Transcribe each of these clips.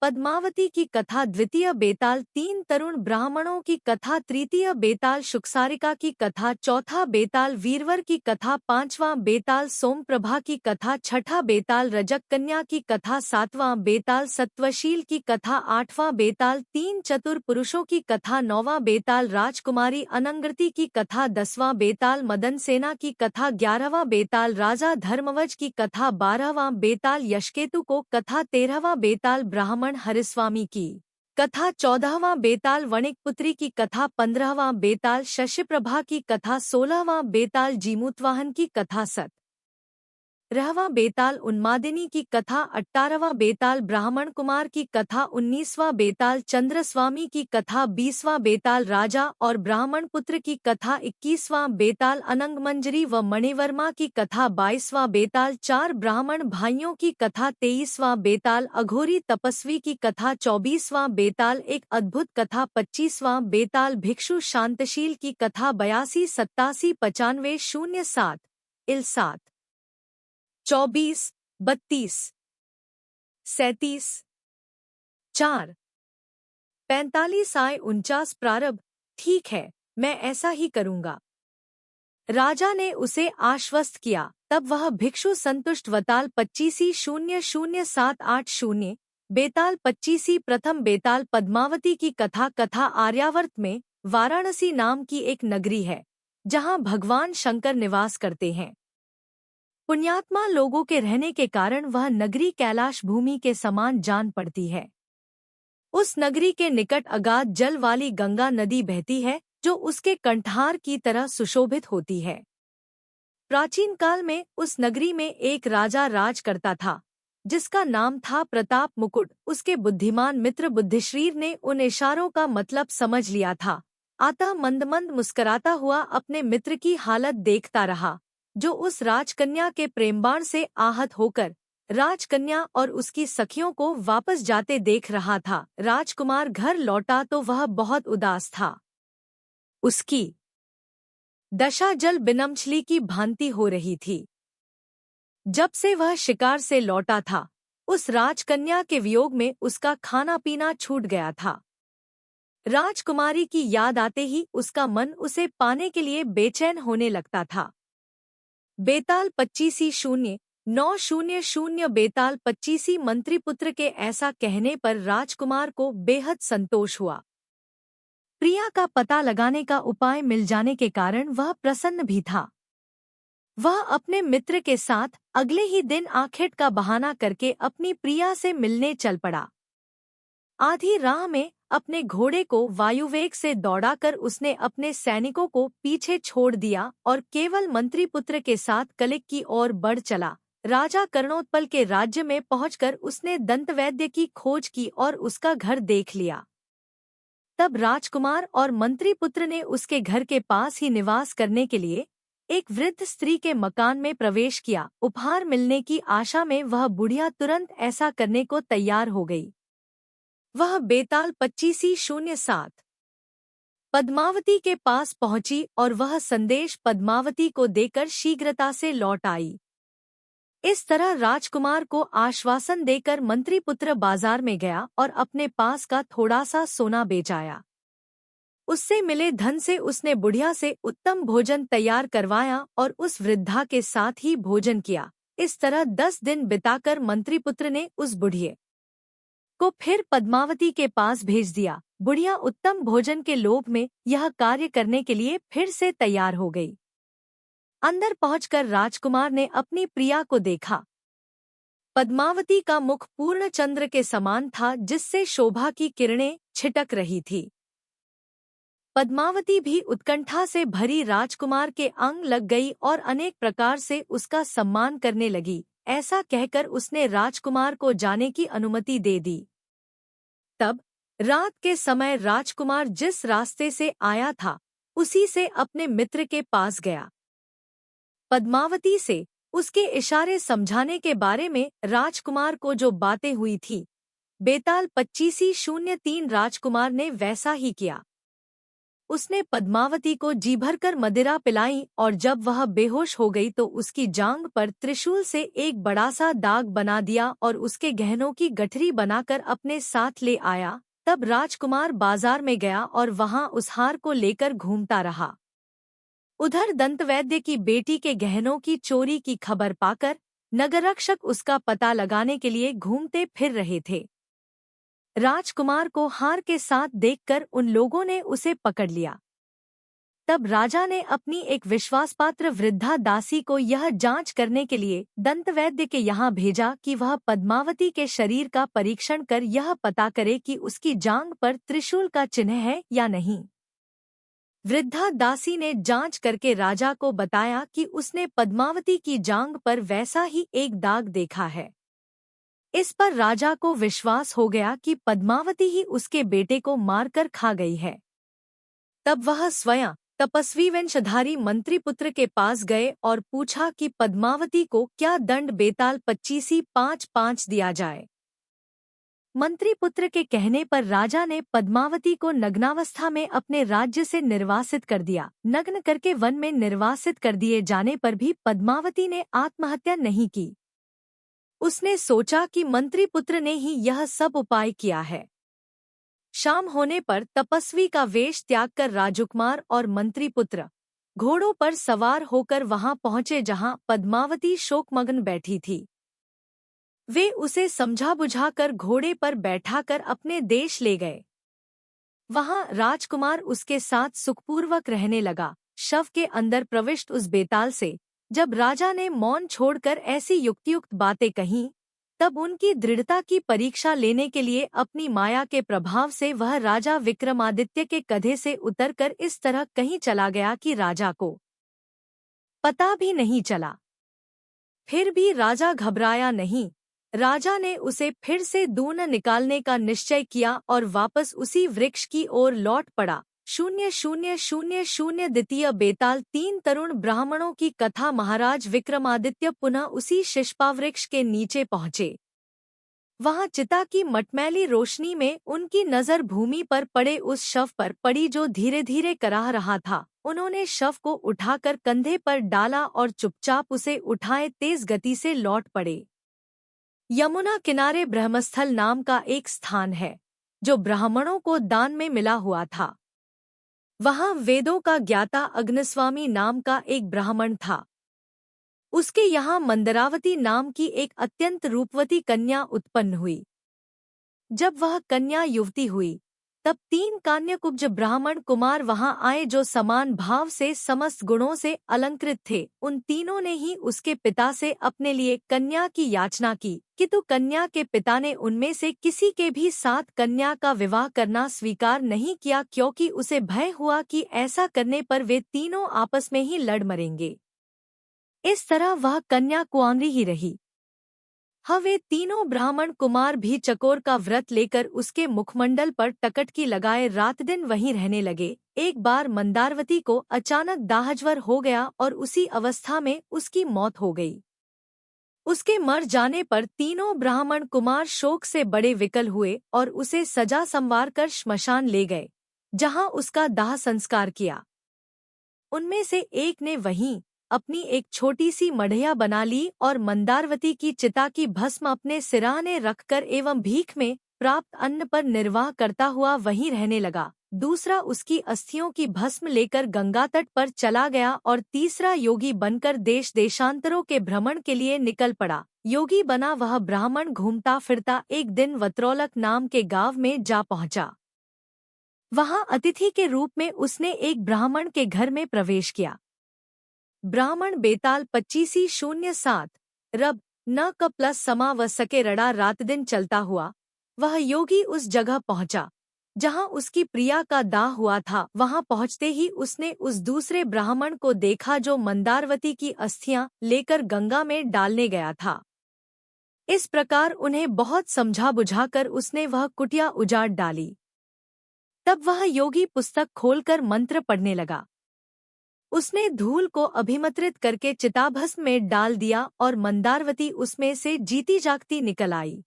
पद्मावती की कथा द्वितीय बेताल, 3 तरुण ब्राह्मणों की कथा तृतीय बेताल, शुकसारिका की कथा चौथा बेताल, वीरवर की कथा पांचवां बेताल, सोमप्रभा की कथा छठा बेताल, रजक कन्या की कथा सातवां बेताल, सत्वशील की कथा आठवां बेताल, 3 चतुर पुरुषों की कथा नौवां बेताल, राजकुमारी अनंगृति की कथा 10वां बेताल, मदन सेना की कथा 11वां बेताल, राजा धर्मवज की कथा 12वां बेताल, यशकेतु को कथा 13वां बेताल, ब्राह्मण हरिस्वामी की कथा 14वां बेताल, वणिकपुत्री की कथा 15वां बेताल, शशिप्रभा की कथा 16वां बेताल, जीमूतवाहन की कथा 17वां बेताल, उन्मादिनी की कथा 18वां बेताल, ब्राह्मण कुमार की कथा 19वां बेताल, चंद्रस्वामी की कथा 20वां बेताल, राजा और ब्राह्मण पुत्र की कथा 21वां बेताल, अनंगमंजरी व मणिवर्मा की कथा 22वां बेताल, 4 ब्राह्मण भाइयों की कथा 23वां बेताल, अघोरी तपस्वी की कथा 24वां बेताल, एक अद्भुत कथा 25वां बेताल, भिक्षु शांतशील की कथा 82 87 95 07 इल 7 24 32 37 4 45 आय 49 प्रारंभ। ठीक है, मैं ऐसा ही करूंगा। राजा ने उसे आश्वस्त किया। तब वह भिक्षु संतुष्ट। वताल 25 00 780 बेताल 25 प्रथम बेताल, पद्मावती की कथा। कथा आर्यावर्त में वाराणसी नाम की एक नगरी है जहां भगवान शंकर निवास करते हैं। पुण्यात्मा लोगों के रहने के कारण वह नगरी कैलाश भूमि के समान जान पड़ती है। उस नगरी के निकट अगाध जल वाली गंगा नदी बहती है जो उसके कंठार की तरह सुशोभित होती है। प्राचीन काल में उस नगरी में एक राजा राज करता था जिसका नाम था प्रताप मुकुट। उसके बुद्धिमान मित्र बुद्धिश्रीर ने उन इशारों का मतलब समझ लिया था, अतः मंद मंद मुस्कराता हुआ अपने मित्र की हालत देखता रहा जो उस राजकन्या के प्रेमबाण से आहत होकर राजकन्या और उसकी सखियों को वापस जाते देख रहा था। राजकुमार घर लौटा तो वह बहुत उदास था। उसकी दशा जल बिनमछली की भांति हो रही थी। जब से वह शिकार से लौटा था, उस राजकन्या के वियोग में उसका खाना पीना छूट गया था। राजकुमारी की याद आते ही उसका मन उसे पाने के लिए बेचैन होने लगता था। बेताल 25 बेताल 25 मंत्रीपुत्र के ऐसा कहने पर राजकुमार को बेहद संतोष हुआ। प्रिया का पता लगाने का उपाय मिल जाने के कारण वह प्रसन्न भी था। वह अपने मित्र के साथ अगले ही दिन आखेट का बहाना करके अपनी प्रिया से मिलने चल पड़ा। आधी राह में अपने घोड़े को वायुवेग से दौड़ाकर उसने अपने सैनिकों को पीछे छोड़ दिया और केवल मंत्रीपुत्र के साथ कलिक की ओर बढ़ चला। राजा कर्णोत्पल के राज्य में पहुंचकर उसने दंतवैद्य की खोज की और उसका घर देख लिया। तब राजकुमार और मंत्रीपुत्र ने उसके घर के पास ही निवास करने के लिए एक वृद्ध स्त्री के मकान में प्रवेश किया। उपहार मिलने की आशा में वह बुढ़िया तुरंत ऐसा करने को तैयार हो गई। वह बेताल 25 पद्मावती के पास पहुंची और वह संदेश पद्मावती को देकर शीघ्रता से लौट आई। इस तरह राजकुमार को आश्वासन देकर मंत्रीपुत्र बाजार में गया और अपने पास का थोड़ा सा सोना बेच आया। उससे मिले धन से उसने बुढ़िया से उत्तम भोजन तैयार करवाया और उस वृद्धा के साथ ही भोजन किया। इस तरह 10 दिन बिताकर मंत्रीपुत्र ने उस बुढ़िया को फिर पद्मावती के पास भेज दिया। बुढ़िया उत्तम भोजन के लोभ में यह कार्य करने के लिए फिर से तैयार हो गई। अंदर पहुंचकर राजकुमार ने अपनी प्रिया को देखा। पद्मावती का मुख पूर्ण चंद्र के समान था जिससे शोभा की किरणें छिटक रही थी। पद्मावती भी उत्कंठा से भरी राजकुमार के अंग लग गई और अनेक प्रकार से उसका सम्मान करने लगी। ऐसा कहकर उसने राजकुमार को जाने की अनुमति दे दी। तब रात के समय राजकुमार जिस रास्ते से आया था उसी से अपने मित्र के पास गया। पद्मावती से उसके इशारे समझाने के बारे में राजकुमार को जो बातें हुई थी, बेताल 25 03 राजकुमार ने वैसा ही किया। उसने पद्मावती को जी भरकर मदिरा पिलाई और जब वह बेहोश हो गई तो उसकी जांघ पर त्रिशूल से एक बड़ा सा दाग बना दिया और उसके गहनों की गठरी बनाकर अपने साथ ले आया। तब राजकुमार बाजार में गया और वहां उस हार को लेकर घूमता रहा। उधर दंतवैद्य की बेटी के गहनों की चोरी की खबर पाकर नगररक्षक उसका पता लगाने के लिए घूमते फिर रहे थे। राजकुमार को हार के साथ देखकर उन लोगों ने उसे पकड़ लिया। तब राजा ने अपनी एक विश्वासपात्र वृद्धा दासी को यह जांच करने के लिए दंतवैद्य के यहाँ भेजा कि वह पद्मावती के शरीर का परीक्षण कर यह पता करे कि उसकी जांघ पर त्रिशूल का चिन्ह है या नहीं। वृद्धा दासी ने जांच करके राजा को बताया कि उसने पद्मावती की जांघ पर वैसा ही एक दाग देखा है। इस पर राजा को विश्वास हो गया कि पद्मावती ही उसके बेटे को मारकर खा गई है। तब वह स्वयं तपस्वी वंशधारी मंत्रीपुत्र के पास गए और पूछा कि पद्मावती को क्या दंड बेताल 25/5 दिया जाए। मंत्रीपुत्र के कहने पर राजा ने पद्मावती को नग्नावस्था में अपने राज्य से निर्वासित कर दिया। नग्न करके वन में निर्वासित कर दिए जाने पर भी पद्मावती ने आत्महत्या नहीं की। उसने सोचा कि मंत्रीपुत्र ने ही यह सब उपाय किया है। शाम होने पर तपस्वी का वेश त्यागकर राजकुमार और मंत्रीपुत्र घोड़ों पर सवार होकर वहां पहुंचे जहां पद्मावती शोकमग्न बैठी थी। वे उसे समझा बुझाकर घोड़े पर बैठाकर अपने देश ले गए। वहां राजकुमार उसके साथ सुखपूर्वक रहने लगा। शव के अंदर प्रविष्ट उस बेताल से जब राजा ने मौन छोड़कर ऐसी युक्तियुक्त बातें कहीं, तब उनकी दृढ़ता की परीक्षा लेने के लिए अपनी माया के प्रभाव से वह राजा विक्रमादित्य के कंधे से उतरकर इस तरह कहीं चला गया कि राजा को पता भी नहीं चला। फिर भी राजा घबराया नहीं। राजा ने उसे फिर से दून निकालने का निश्चय किया और वापस उसी वृक्ष की ओर लौट पड़ा। 0000 द्वितीय बेताल 3 तरुण ब्राह्मणों की कथा। महाराज विक्रमादित्य पुनः उसी शिष्पावृक्ष के नीचे पहुंचे। वहां चिता की मटमैली रोशनी में उनकी नजर भूमि पर पड़े उस शव पर पड़ी जो धीरे धीरे कराह रहा था। उन्होंने शव को उठाकर कंधे पर डाला और चुपचाप उसे उठाए तेज गति से लौट पड़े। यमुना किनारे ब्रह्मस्थल नाम का एक स्थान है जो ब्राह्मणों को दान में मिला हुआ था। वहां वेदों का ज्ञाता अग्निस्वामी नाम का एक ब्राह्मण था। उसके यहाँ मंदरावती नाम की एक अत्यंत रूपवती कन्या उत्पन्न हुई। जब वह कन्या युवती हुई तब 3 कान्यकुब्ज ब्राह्मण कुमार वहां आए जो समान भाव से समस्त गुणों से अलंकृत थे। उन तीनों ने ही उसके पिता से अपने लिए कन्या की याचना की, किंतु कन्या के पिता ने उनमें से किसी के भी साथ कन्या का विवाह करना स्वीकार नहीं किया, क्योंकि उसे भय हुआ कि ऐसा करने पर वे तीनों आपस में ही लड़ मरेंगे। इस तरह वह कन्या कुंवारी ही रही। वे तीनों ब्राह्मण कुमार भी चकोर का व्रत लेकर उसके मुखमंडल पर टकटकी लगाए रात दिन वहीं रहने लगे। एक बार मंदारवती को अचानक दाहज्वर हो गया और उसी अवस्था में उसकी मौत हो गई। उसके मर जाने पर तीनों ब्राह्मण कुमार शोक से बड़े विकल हुए और उसे सजा संवार कर श्मशान ले गए, जहां उसका दाह संस्कार किया। उनमें से एक ने वहीं अपनी एक छोटी सी मढ़िया बना ली और मंदारवती की चिता की भस्म अपने सिराने रखकर एवं भीख में प्राप्त अन्न पर निर्वाह करता हुआ वहीं रहने लगा। दूसरा उसकी अस्थियों की भस्म लेकर गंगा तट पर चला गया और तीसरा योगी बनकर देश देशांतरों के भ्रमण के लिए निकल पड़ा। योगी बना वह ब्राह्मण घूमता फिरता एक दिन वत्रौलक नाम के गांव में जा पहुंचा। वहां अतिथि के रूप में उसने एक ब्राह्मण के घर में प्रवेश किया। ब्राह्मण बेताल 2507 रब न क प्लस समा व सके रड़ा रात दिन चलता हुआ वह योगी उस जगह पहुंचा जहां उसकी प्रिया का दाह हुआ था। वहां पहुंचते ही उसने उस दूसरे ब्राह्मण को देखा जो मंदारवती की अस्थियां लेकर गंगा में डालने गया था। इस प्रकार उन्हें बहुत समझा बुझाकर उसने वह कुटिया उजाड़ डाली। तब वह योगी पुस्तक खोलकर मंत्र पढ़ने लगा। उसने धूल को अभिमंत्रित करके चिताभस्म में डाल दिया और मंदारवती उसमें से जीती जागती निकल आई।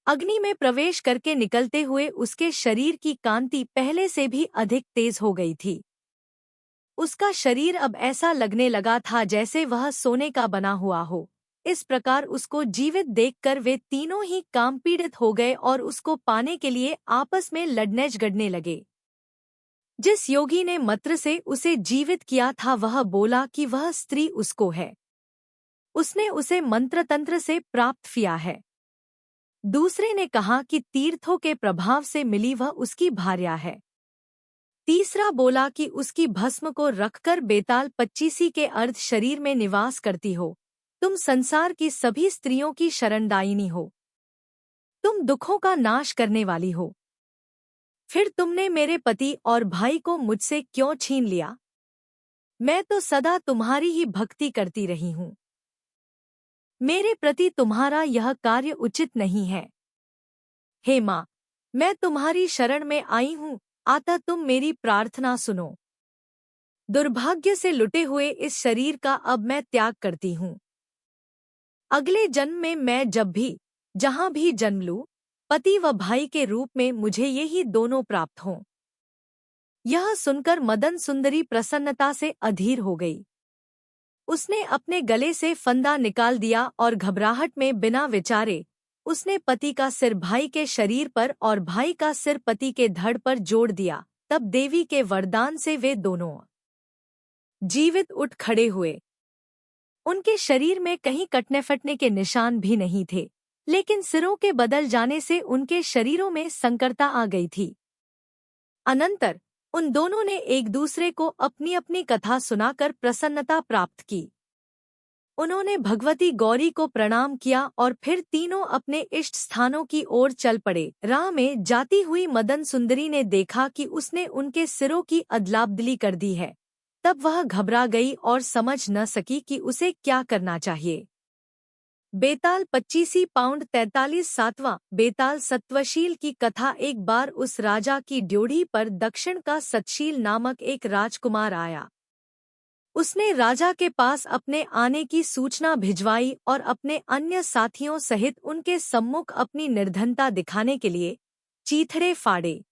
अग्नि में प्रवेश करके निकलते हुए उसके शरीर की कांति पहले से भी अधिक तेज हो गई थी। उसका शरीर अब ऐसा लगने लगा था जैसे वह सोने का बना हुआ हो। इस प्रकार उसको जीवित देखकर वे तीनों ही कामपीड़ित हो गए और उसको पाने के लिए आपस में लड़ने झगड़ने लगे। जिस योगी ने मंत्र से उसे जीवित किया था वह बोला कि वह स्त्री उसको है। उसने उसे मंत्र तंत्र से प्राप्त किया है। दूसरे ने कहा कि तीर्थों के प्रभाव से मिली वह उसकी भार्या है। तीसरा बोला कि उसकी भस्म को रखकर बेताल 25 के अर्ध शरीर में निवास करती हो। तुम संसार की सभी स्त्रियों की शरणदायिनी हो। तुम दुखों का नाश करने वाली हो। फिर तुमने मेरे पति और भाई को मुझसे क्यों छीन लिया? मैं तो सदा तुम्हारी ही भक्ति करती रही हूँ। मेरे प्रति तुम्हारा यह कार्य उचित नहीं है। हे माँ, मैं तुम्हारी शरण में आई हूँ, अतः तुम मेरी प्रार्थना सुनो। दुर्भाग्य से लुटे हुए इस शरीर का अब मैं त्याग करती हूँ। अगले जन्म में मैं जब भी जहाँ भी जन्म लूँ, पति व भाई के रूप में मुझे यही दोनों प्राप्त हों। यह सुनकर मदन सुंदरी प्रसन्नता से अधीर हो गई। उसने अपने गले से फंदा निकाल दिया और घबराहट में बिना विचारे उसने पति का सिर भाई के शरीर पर और भाई का सिर पति के धड़ पर जोड़ दिया। तब देवी के वरदान से वे दोनों जीवित उठ खड़े हुए। उनके शरीर में कहीं कटने फटने के निशान भी नहीं थे, लेकिन सिरों के बदल जाने से उनके शरीरों में संकरता आ गई थी। अनंतर उन दोनों ने एक दूसरे को अपनी अपनी कथा सुनाकर प्रसन्नता प्राप्त की। उन्होंने भगवती गौरी को प्रणाम किया और फिर तीनों अपने इष्ट स्थानों की ओर चल पड़े। राह में जाती हुई मदन सुंदरी ने देखा कि उसने उनके सिरों की अदलाबदली कर दी है। तब वह घबरा गई और समझ न सकी कि उसे क्या करना चाहिए। बेताल 25 पाउंड 43 सातवां बेताल सत्वशील की कथा। एक बार उस राजा की ड्योढ़ी पर दक्षिण का सतशील नामक एक राजकुमार आया। उसने राजा के पास अपने आने की सूचना भिजवाई और अपने अन्य साथियों सहित उनके सम्मुख अपनी निर्धनता दिखाने के लिए चीथड़े फाड़े।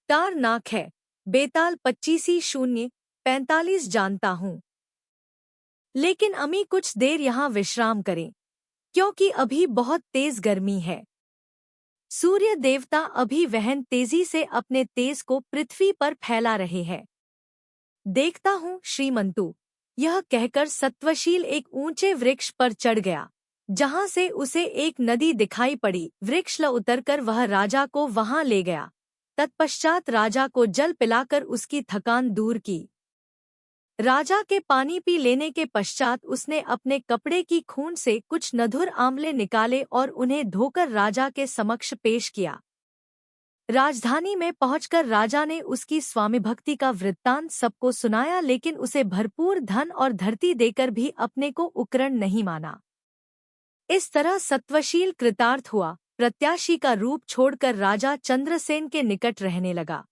तार नाक है बेताल 25:045 जानता हूँ, लेकिन अमी कुछ देर यहाँ विश्राम करें, क्योंकि अभी बहुत तेज गर्मी है। सूर्य देवता अभी वहन तेजी से अपने तेज को पृथ्वी पर फैला रहे हैं। देखता हूँ श्रीमंतु। यह कहकर सत्वशील एक ऊंचे वृक्ष पर चढ़ गया, जहाँ से उसे एक नदी दिखाई पड़ी। वृक्ष ल उतरकर वह राजा को वहाँ ले गया। तत्पश्चात राजा को जल पिलाकर उसकी थकान दूर की। राजा के पानी पी लेने के पश्चात उसने अपने कपड़े की खून से कुछ मधुर आंवले निकाले और उन्हें धोकर राजा के समक्ष पेश किया। राजधानी में पहुंचकर राजा ने उसकी स्वामी भक्ति का वृत्तांत सबको सुनाया, लेकिन उसे भरपूर धन और धरती देकर भी अपने को उकरण नहीं माना। इस तरह सत्वशील कृतार्थ हुआ। प्रत्याशी का रूप छोड़कर राजा चंद्रसेन के निकट रहने लगा।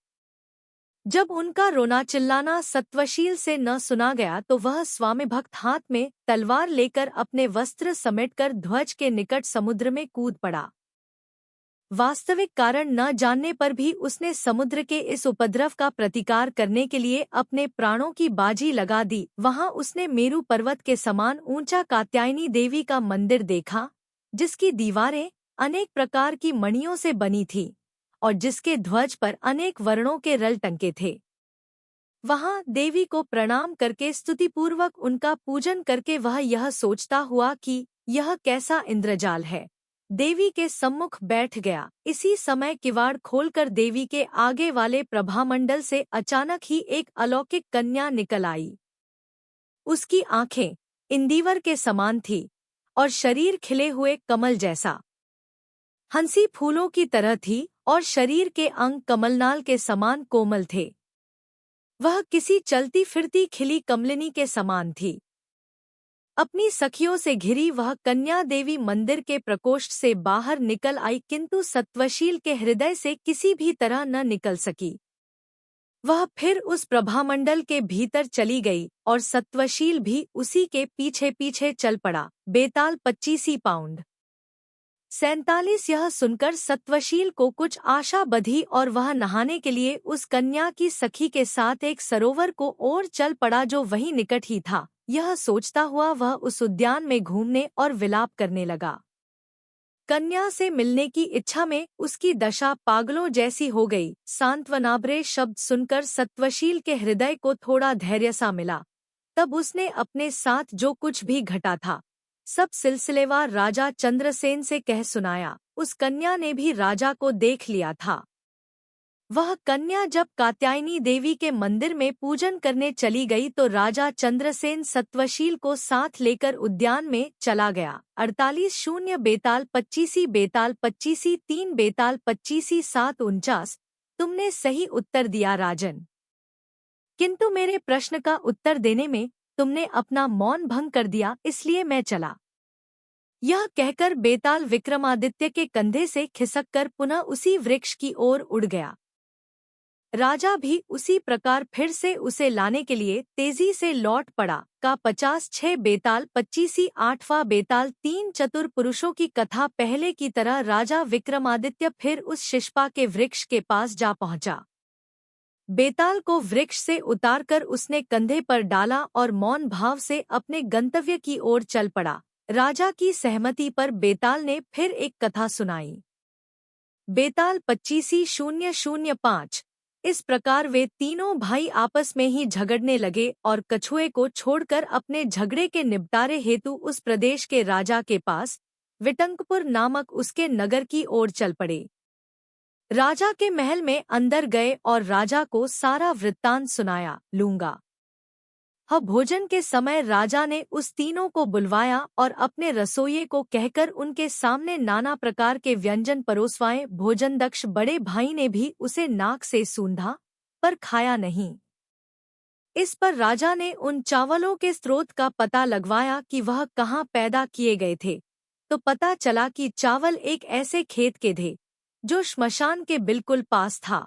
जब उनका रोना चिल्लाना सत्वशील से न सुना गया तो वह स्वामी भक्त हाथ में तलवार लेकर अपने वस्त्र समेटकर ध्वज के निकट समुद्र में कूद पड़ा। वास्तविक कारण न जानने पर भी उसने समुद्र के इस उपद्रव का प्रतिकार करने के लिए अपने प्राणों की बाजी लगा दी। वहां उसने मेरु पर्वत के समान ऊंचा कात्यायनी देवी का मंदिर देखा, जिसकी दीवारें अनेक प्रकार की मणियों से बनी थीं और जिसके ध्वज पर अनेक वर्णों के रल टंके थे। वहां देवी को प्रणाम करके स्तुतिपूर्वक उनका पूजन करके वह यह सोचता हुआ कि यह कैसा इंद्रजाल है, देवी के सम्मुख बैठ गया। इसी समय किवाड़ खोलकर देवी के आगे वाले प्रभामंडल से अचानक ही एक अलौकिक कन्या निकल आई। उसकी आंखें इंदिवर के समान थी और शरीर खिले हुए कमल जैसा। हंसी फूलों की तरह थी और शरीर के अंग कमलनाल के समान कोमल थे। वह किसी चलती फिरती खिली कमलिनी के समान थी। अपनी सखियों से घिरी वह कन्या देवी मंदिर के प्रकोष्ठ से बाहर निकल आई, किंतु सत्वशील के हृदय से किसी भी तरह न निकल सकी। वह फिर उस प्रभामंडल के भीतर चली गई और सत्वशील भी उसी के पीछे पीछे चल पड़ा। बेताल 25 पाउंड 47 यह सुनकर सत्वशील को कुछ आशा बधी और वह नहाने के लिए उस कन्या की सखी के साथ एक सरोवर को ओर चल पड़ा जो वहीं निकट ही था। यह सोचता हुआ वह उस उद्यान में घूमने और विलाप करने लगा। कन्या से मिलने की इच्छा में उसकी दशा पागलों जैसी हो गई। सांत्वनाभरे शब्द सुनकर सत्वशील के हृदय को थोड़ा धैर्य सा मिला। तब उसने अपने साथ जो कुछ भी घटा था सब सिलसिलेवार राजा चंद्रसेन से कह सुनाया। उस कन्या ने भी राजा को देख लिया था। वह कन्या जब कात्यायनी देवी के मंदिर में पूजन करने चली गई तो राजा चंद्रसेन सत्वशील को साथ लेकर उद्यान में चला गया। 48 बेताल 25 3 बेताल 25 7 49। तुमने सही उत्तर दिया राजन, किंतु मेरे प्रश्न का उत्तर देने में तुमने अपना मौन भंग कर दिया, इसलिए मैं चला। यह कहकर बेताल विक्रमादित्य के कंधे से खिसककर पुनः उसी वृक्ष की ओर उड़ गया। राजा भी उसी प्रकार फिर से उसे लाने के लिए तेजी से लौट पड़ा। का 56 बेताल 25 8वां बेताल 3 चतुर पुरुषों की कथा पहले की तरह राजा विक्रमादित्य फिर उस शिशपा के वृक्ष के पास जा पहुंचा। बेताल को वृक्ष से उतारकर उसने कंधे पर डाला और मौन भाव से अपने गंतव्य की ओर चल पड़ा। राजा की सहमति पर बेताल ने फिर एक कथा सुनाई। बेताल 25 इस प्रकार वे तीनों भाई आपस में ही झगड़ने लगे और कछुए को छोड़कर अपने झगड़े के निपटारे हेतु उस प्रदेश के राजा के पास विटंकपुर नामक उसके नगर की ओर चल पड़े। राजा के महल में अंदर गए और राजा को सारा वृत्तांत सुनाया लूंगा। भोजन के समय राजा ने उस तीनों को बुलवाया और अपने रसोइये को कहकर उनके सामने नाना प्रकार के व्यंजन परोसवाए। भोजनदक्ष बड़े भाई ने भी उसे नाक से सूंधा पर खाया नहीं। इस पर राजा ने उन चावलों के स्रोत का पता लगवाया कि वह कहाँ पैदा किए गए थे, तो पता चला कि चावल एक ऐसे खेत के थे जो श्मशान के बिल्कुल पास था।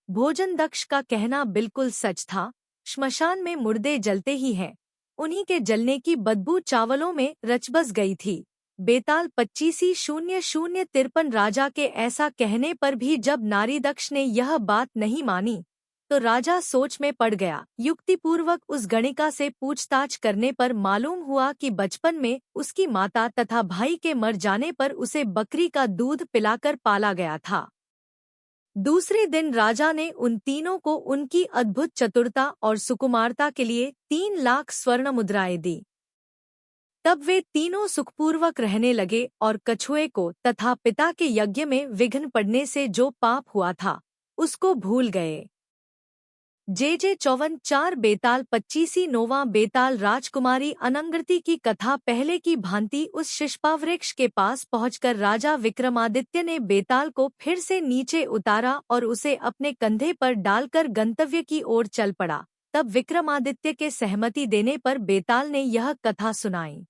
भोजनदक्ष का कहना बिल्कुल सच था। श्मशान में मुर्दे जलते ही हैं, उन्हीं के जलने की बदबू चावलों में रचबस गई थी। बेताल 25 राजा के ऐसा कहने पर भी जब नारीदक्ष ने यह बात नहीं मानी तो राजा सोच में पड़ गया। युक्तिपूर्वक उस गणिका से पूछताछ करने पर मालूम हुआ कि बचपन में उसकी माता तथा भाई के मर जाने पर उसे बकरी का दूध पिलाकर पाला गया था। दूसरे दिन राजा ने उन तीनों को उनकी अद्भुत चतुरता और सुकुमारता के लिए 3 लाख स्वर्ण मुद्राएं दी। तब वे तीनों सुखपूर्वक रहने लगे और कछुए को तथा पिता के यज्ञ में विघ्न पड़ने से जो पाप हुआ था उसको भूल गए। जे 54 बेताल 25 बेताल राजकुमारी अनंगृति की कथा पहले की भांति उस शिशपावृक्ष के पास पहुंचकर राजा विक्रमादित्य ने बेताल को फिर से नीचे उतारा और उसे अपने कंधे पर डालकर गंतव्य की ओर चल पड़ा। तब विक्रमादित्य के सहमति देने पर बेताल ने यह कथा सुनाई।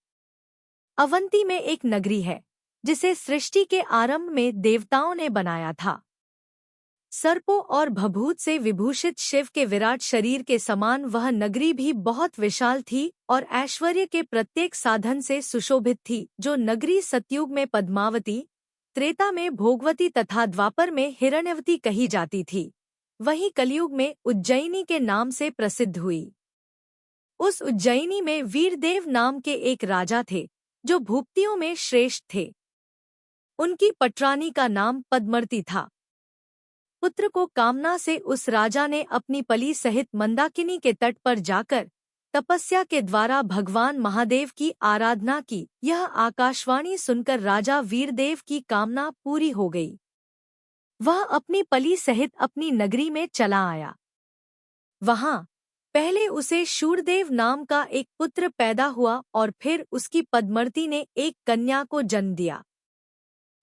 अवंती में एक नगरी है जिसे सृष्टि के आरंभ में देवताओं ने बनाया था। सर्पों और भभूत से विभूषित शिव के विराट शरीर के समान वह नगरी भी बहुत विशाल थी और ऐश्वर्य के प्रत्येक साधन से सुशोभित थी। जो नगरी सतयुग में पद्मावती, त्रेता में भोगवती तथा द्वापर में हिरण्यवती कही जाती थी, वहीं कलयुग में उज्जयिनी के नाम से प्रसिद्ध हुई। उस उज्जयिनी में वीरदेव नाम के एक राजा थे जो भूपतियों में श्रेष्ठ थे। उनकी पटरानी का नाम पद्मवती था। पुत्र को कामना से उस राजा ने अपनी पली सहित मंदाकिनी के तट पर जाकर तपस्या के द्वारा भगवान महादेव की आराधना की। यह आकाशवाणी सुनकर राजा वीरदेव की कामना पूरी हो गई। वह अपनी पली सहित अपनी नगरी में चला आया। वहां पहले उसे शूरदेव नाम का एक पुत्र पैदा हुआ और फिर उसकी पद्मवती ने एक कन्या को जन्म दिया।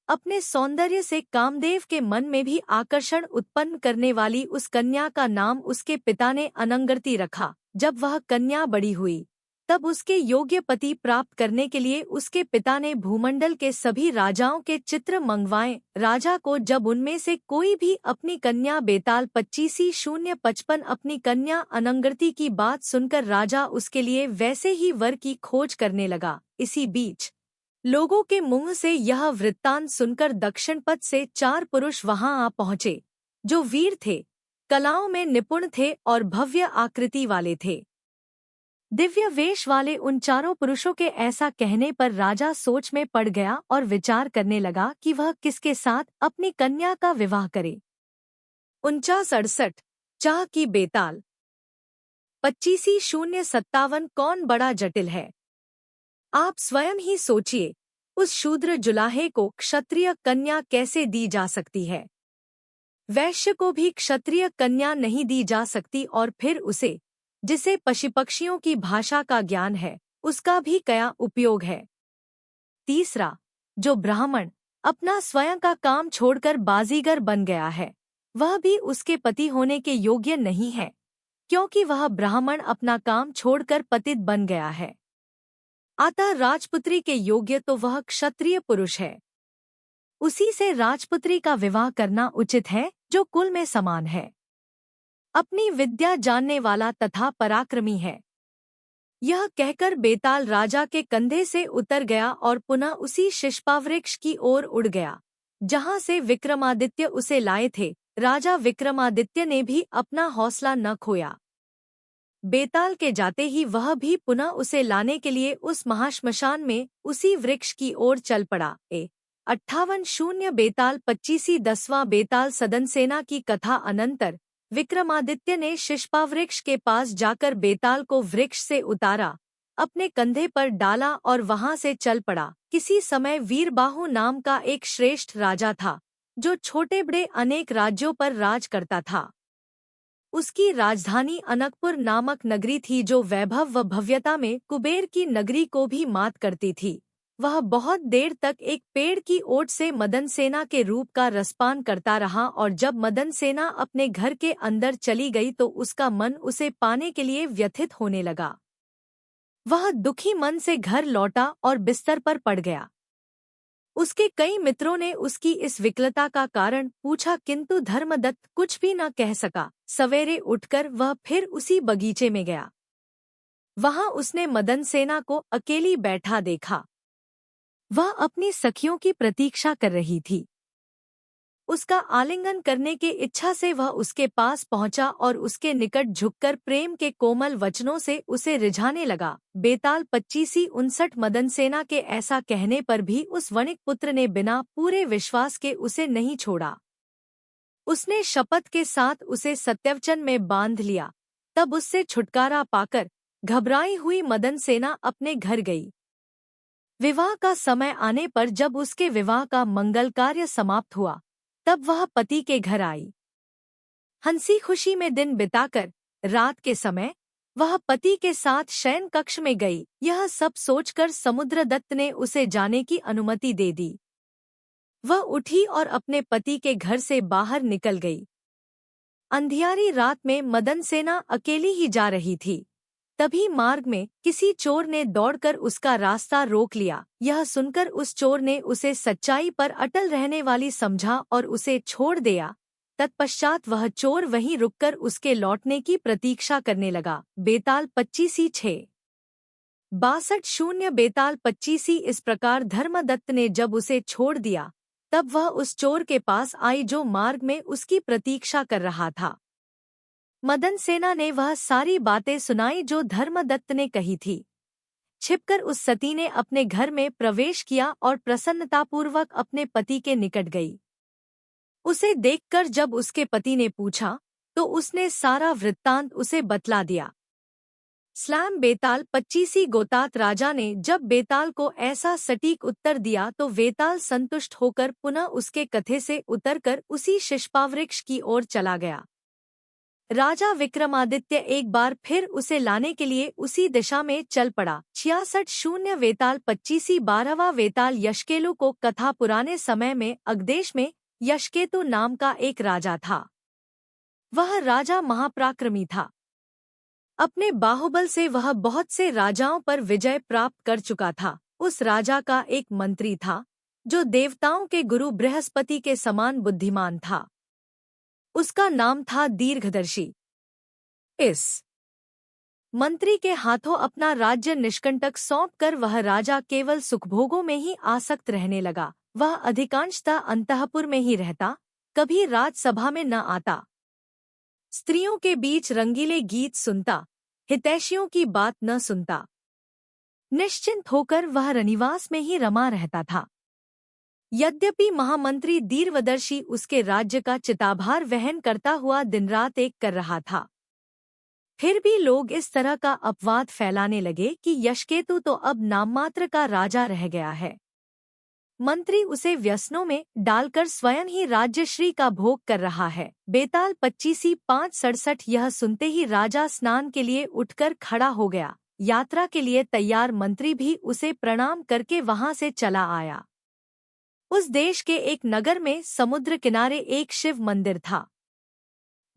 अपने सौंदर्य से कामदेव के मन में भी आकर्षण उत्पन्न करने वाली उस कन्या का नाम उसके पिता ने अनंगृति रखा। जब वह कन्या बड़ी हुई तब उसके योग्य पति प्राप्त करने के लिए उसके पिता ने भूमंडल के सभी राजाओं के चित्र मंगवाए। राजा को जब उनमें से कोई भी अपनी कन्या बेताल 25 अपनी कन्या अनंगृति की बात सुनकर राजा उसके लिए वैसे ही वर की खोज करने लगा। इसी बीच लोगों के मुंह से यह वृत्तांत सुनकर दक्षिण पथ से 4 पुरुष वहां आ पहुंचे, जो वीर थे, कलाओं में निपुण थे और भव्य आकृति वाले थे। दिव्य वेश वाले उन चारों पुरुषों के ऐसा कहने पर राजा सोच में पड़ गया और विचार करने लगा कि वह किसके साथ अपनी कन्या का विवाह करे। 49-68 चाह की बेताल 25-057 कौन बड़ा जटिल है। आप स्वयं ही सोचिए, उस शूद्र जुलाहे को क्षत्रिय कन्या कैसे दी जा सकती है। वैश्य को भी क्षत्रिय कन्या नहीं दी जा सकती और फिर उसे, जिसे पशु-पक्षियों की भाषा का ज्ञान है, उसका भी क्या उपयोग है। तीसरा, जो ब्राह्मण अपना स्वयं का काम छोड़कर बाजीगर बन गया है, वह भी उसके पति होने के योग्य नहीं है, क्योंकि वह ब्राह्मण अपना काम छोड़कर पतित बन गया है। अतः राजपुत्री के योग्य तो वह क्षत्रिय पुरुष है। उसी से राजपुत्री का विवाह करना उचित है जो कुल में समान है, अपनी विद्या जानने वाला तथा पराक्रमी है। यह कहकर बेताल राजा के कंधे से उतर गया और पुनः उसी शिष्पावृक्ष की ओर उड़ गया, जहां से विक्रमादित्य उसे लाए थे। राजा विक्रमादित्य ने भी अपना हौसला न खोया। बेताल के जाते ही वह भी पुनः उसे लाने के लिए उस महाश्मशान में उसी वृक्ष की ओर चल पड़ा। 58-0 बेताल 25-10वां बेताल सदन सेना की कथा अनंतर विक्रमादित्य ने शिष्पावृक्ष के पास जाकर बेताल को वृक्ष से उतारा, अपने कंधे पर डाला और वहां से चल पड़ा। किसी समय वीरबाहु नाम का एक श्रेष्ठ राजा था, जो छोटे बड़े अनेक राज्यों पर राज करता था। उसकी राजधानी अनकपुर नामक नगरी थी, जो वैभव व भव्यता में कुबेर की नगरी को भी मात करती थी। वह बहुत देर तक एक पेड़ की ओट से मदन सेना के रूप का रसपान करता रहा और जब मदन सेना अपने घर के अंदर चली गई तो उसका मन उसे पाने के लिए व्यथित होने लगा। वह दुखी मन से घर लौटा और बिस्तर पर पड़ गया। उसके कई मित्रों ने उसकी इस विकलता का कारण पूछा, किंतु धर्मदत्त कुछ भी न कह सका। सवेरे उठकर वह फिर उसी बगीचे में गया। वहां उसने मदन सेना को अकेली बैठा देखा। वह अपनी सखियों की प्रतीक्षा कर रही थी। उसका आलिंगन करने के इच्छा से वह उसके पास पहुंचा और उसके निकट झुककर प्रेम के कोमल वचनों से उसे रिझाने लगा। बेताल 25-59 मदन सेना के ऐसा कहने पर भी उस वणिक पुत्र ने बिना पूरे विश्वास के उसे नहीं छोड़ा। उसने शपथ के साथ उसे सत्यवचन में बांध लिया। तब उससे छुटकारा पाकर घबराई हुई मदन सेना अपने घर गई। विवाह का समय आने पर जब उसके विवाह का मंगल कार्य समाप्त हुआ, तब वह पति के घर आई। हंसी खुशी में दिन बिताकर रात के समय वह पति के साथ शयन कक्ष में गई। यह सब सोचकर समुद्रदत्त ने उसे जाने की अनुमति दे दी। वह उठी और अपने पति के घर से बाहर निकल गई। अंधियारी रात में मदन सेना अकेली ही जा रही थी। तभी मार्ग में किसी चोर ने दौड़कर उसका रास्ता रोक लिया। यह सुनकर उस चोर ने उसे सच्चाई पर अटल रहने वाली समझा और उसे छोड़ दिया। तत्पश्चात वह चोर वहीं रुककर उसके लौटने की प्रतीक्षा करने लगा। बेताल 25-6 62-0 बेताल 25 इस प्रकार धर्मदत्त ने जब उसे छोड़ दिया, तब वह उस चोर के पास आई जो मार्ग में उसकी प्रतीक्षा कर रहा था। मदन सेना ने वह सारी बातें सुनाई जो धर्मदत्त ने कही थी। छिपकर उस सती ने अपने घर में प्रवेश किया और प्रसन्नतापूर्वक अपने पति के निकट गई। उसे देखकर जब उसके पति ने पूछा, तो उसने सारा वृत्तांत उसे बतला दिया। बेताल 25 गोतात राजा ने जब बेताल को ऐसा सटीक उत्तर दिया तो बेताल संतुष्ट होकर पुनः उसके कथे से उतरकर उसी शिष्पावृक्ष की ओर चला गया। राजा विक्रमादित्य एक बार फिर उसे लाने के लिए उसी दिशा में चल पड़ा। 66-0 वेताल 25 12वां वेताल यशकेलु को कथा पुराने समय में अगदेश में यशकेतु नाम का एक राजा था। वह राजा महापराक्रमी था। अपने बाहुबल से वह बहुत से राजाओं पर विजय प्राप्त कर चुका था। उस राजा का एक मंत्री था जो देवताओं के गुरु बृहस्पति के समान बुद्धिमान था। उसका नाम था दीर्घदर्शी। इस मंत्री के हाथों अपना राज्य निष्कंटक सौंपकर वह राजा केवल सुखभोगों में ही आसक्त रहने लगा। वह अधिकांशतः अंतःपुर में ही रहता, कभी राजसभा में न आता। स्त्रियों के बीच रंगीले गीत सुनता, हितैषियों की बात न सुनता। निश्चिंत होकर वह रनिवास में ही रमा रहता था। यद्यपि महामंत्री दीर्घदर्शी उसके राज्य का चिताभार वहन करता हुआ दिन रात एक कर रहा था, फिर भी लोग इस तरह का अपवाद फैलाने लगे कि यशकेतु तो अब नाममात्र का राजा रह गया है। मंत्री उसे व्यसनों में डालकर स्वयं ही राज्यश्री का भोग कर रहा है। बेताल 25/5/67 यह सुनते ही राजा स्नान के लिए उठकर खड़ा हो गया। यात्रा के लिए तैयार मंत्री भी उसे प्रणाम करके वहां से चला आया। उस देश के एक नगर में समुद्र किनारे एक शिव मंदिर था।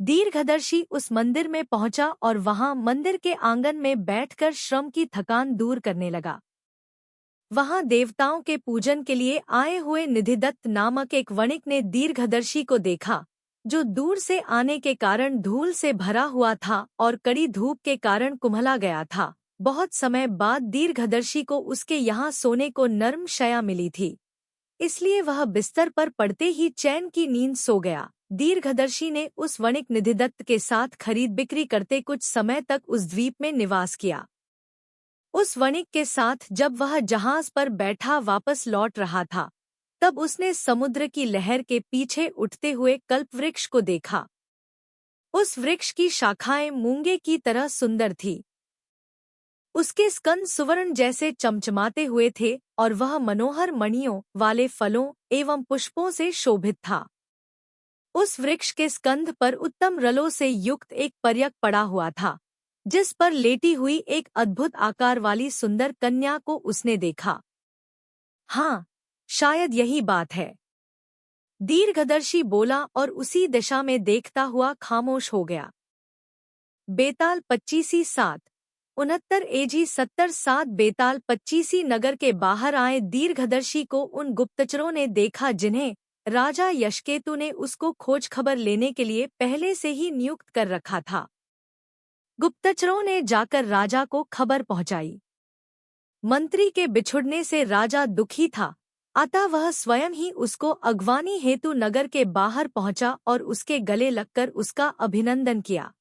दीर्घदर्शी उस मंदिर में पहुंचा और वहां मंदिर के आंगन में बैठकर श्रम की थकान दूर करने लगा। वहां देवताओं के पूजन के लिए आए हुए निधिदत्त नामक एक वणिक ने दीर्घदर्शी को देखा, जो दूर से आने के कारण धूल से भरा हुआ था और कड़ी धूप के कारण कुम्हला गया था। बहुत समय बाद दीर्घदर्शी को उसके यहाँ सोने को नर्म शया मिली थी, इसलिए वह बिस्तर पर पड़ते ही चैन की नींद सो गया। दीर्घदर्शी ने उस वणिक निधिदत्त के साथ खरीद बिक्री करते कुछ समय तक उस द्वीप में निवास किया। उस वणिक के साथ जब वह जहाज पर बैठा वापस लौट रहा था, तब उसने समुद्र की लहर के पीछे उठते हुए कल्पवृक्ष को देखा। उस वृक्ष की शाखाएं मूंगे की तरह सुंदर थी। उसके स्कंद सुवर्ण जैसे चमचमाते हुए थे और वह मनोहर मणियों वाले फलों एवं पुष्पों से शोभित था। उस वृक्ष के स्कंध पर उत्तम रलों से युक्त एक पर्यक पड़ा हुआ था, जिस पर लेटी हुई एक अद्भुत आकार वाली सुंदर कन्या को उसने देखा। हाँ, शायद यही बात है, दीर्घदर्शी बोला और उसी दिशा में देखता हुआ खामोश हो गया। बेताल 25/7/69 AG 70/7 बेताल 25 नगर के बाहर आए दीर्घदर्शी को उन गुप्तचरों ने देखा जिन्हें राजा यशकेतु ने उसको खोज खबर लेने के लिए पहले से ही नियुक्त कर रखा था। गुप्तचरों ने जाकर राजा को खबर पहुंचाई। मंत्री के बिछुड़ने से राजा दुखी था, अतः वह स्वयं ही उसको अगवानी हेतु नगर के बाहर पहुंचा और उसके गले लगकर उसका अभिनंदन किया।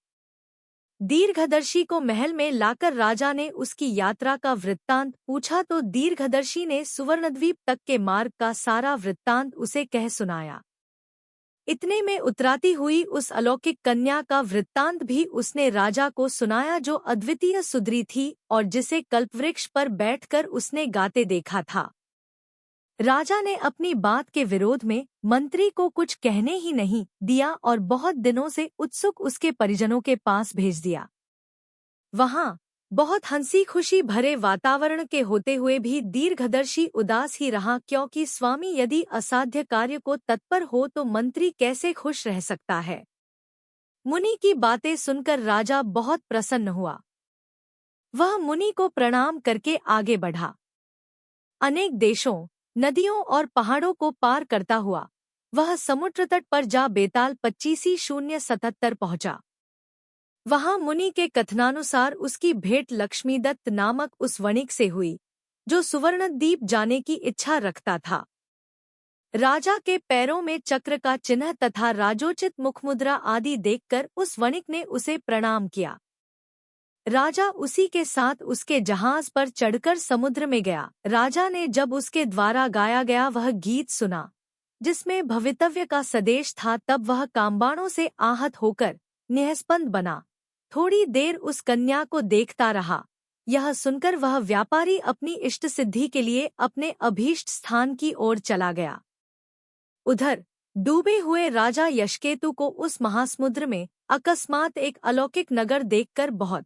दीर्घदर्शी को महल में लाकर राजा ने उसकी यात्रा का वृत्तांत पूछा तो दीर्घदर्शी ने सुवर्णद्वीप तक के मार्ग का सारा वृत्तांत उसे कह सुनाया। इतने में उतराती हुई उस अलौकिक कन्या का वृत्तांत भी उसने राजा को सुनाया, जो अद्वितीय सुंदरी थी और जिसे कल्पवृक्ष पर बैठकर उसने गाते देखा था। राजा ने अपनी बात के विरोध में मंत्री को कुछ कहने ही नहीं दिया और बहुत दिनों से उत्सुक उसके परिजनों के पास भेज दिया। वहां बहुत हंसी खुशी भरे वातावरण के होते हुए भी दीर्घदर्शी उदास ही रहा, क्योंकि स्वामी यदि असाध्य कार्य को तत्पर हो तो मंत्री कैसे खुश रह सकता है। मुनि की बातें सुनकर राजा बहुत प्रसन्न हुआ। वह मुनि को प्रणाम करके आगे बढ़ा। अनेक देशों, नदियों और पहाड़ों को पार करता हुआ वह समुद्र तट पर जा बेताल 25/077 पहुंचा। वहां मुनि के कथनानुसार उसकी भेंट लक्ष्मीदत्त नामक उस वणिक से हुई, जो सुवर्णद्वीप जाने की इच्छा रखता था। राजा के पैरों में चक्र का चिन्ह तथा राजोचित मुखमुद्रा आदि देखकर उस वणिक ने उसे प्रणाम किया। राजा उसी के साथ उसके जहाज पर चढ़कर समुद्र में गया। राजा ने जब उसके द्वारा गाया गया वह गीत सुना, जिसमें भवितव्य का सदेश था, तब वह कामबाणों से आहत होकर निःस्पंद बना। थोड़ी देर उस कन्या को देखता रहा। यह सुनकर वह व्यापारी अपनी इष्ट सिद्धि के लिए अपने अभीष्ट स्थान की ओर चला गया। उधर डूबे हुए राजा यशकेतु को उस महासमुद्र में अकस्मात एक अलौकिक नगर देखकर बहुत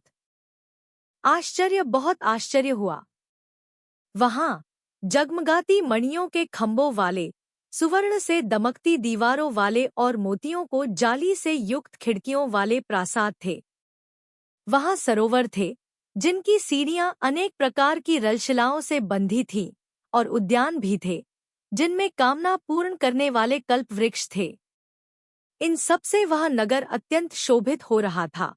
आश्चर्य हुआ। वहां जगमगाती मणियों के खंभों वाले, सुवर्ण से दमकती दीवारों वाले और मोतियों को जाली से युक्त खिड़कियों वाले प्रासाद थे। वहां सरोवर थे, जिनकी सीढ़ियां अनेक प्रकार की रलशिलाओं से बंधी थीं, और उद्यान भी थे, जिनमें कामना पूर्ण करने वाले कल्प वृक्ष थे। इन सब से वह नगर अत्यंत शोभित हो रहा था।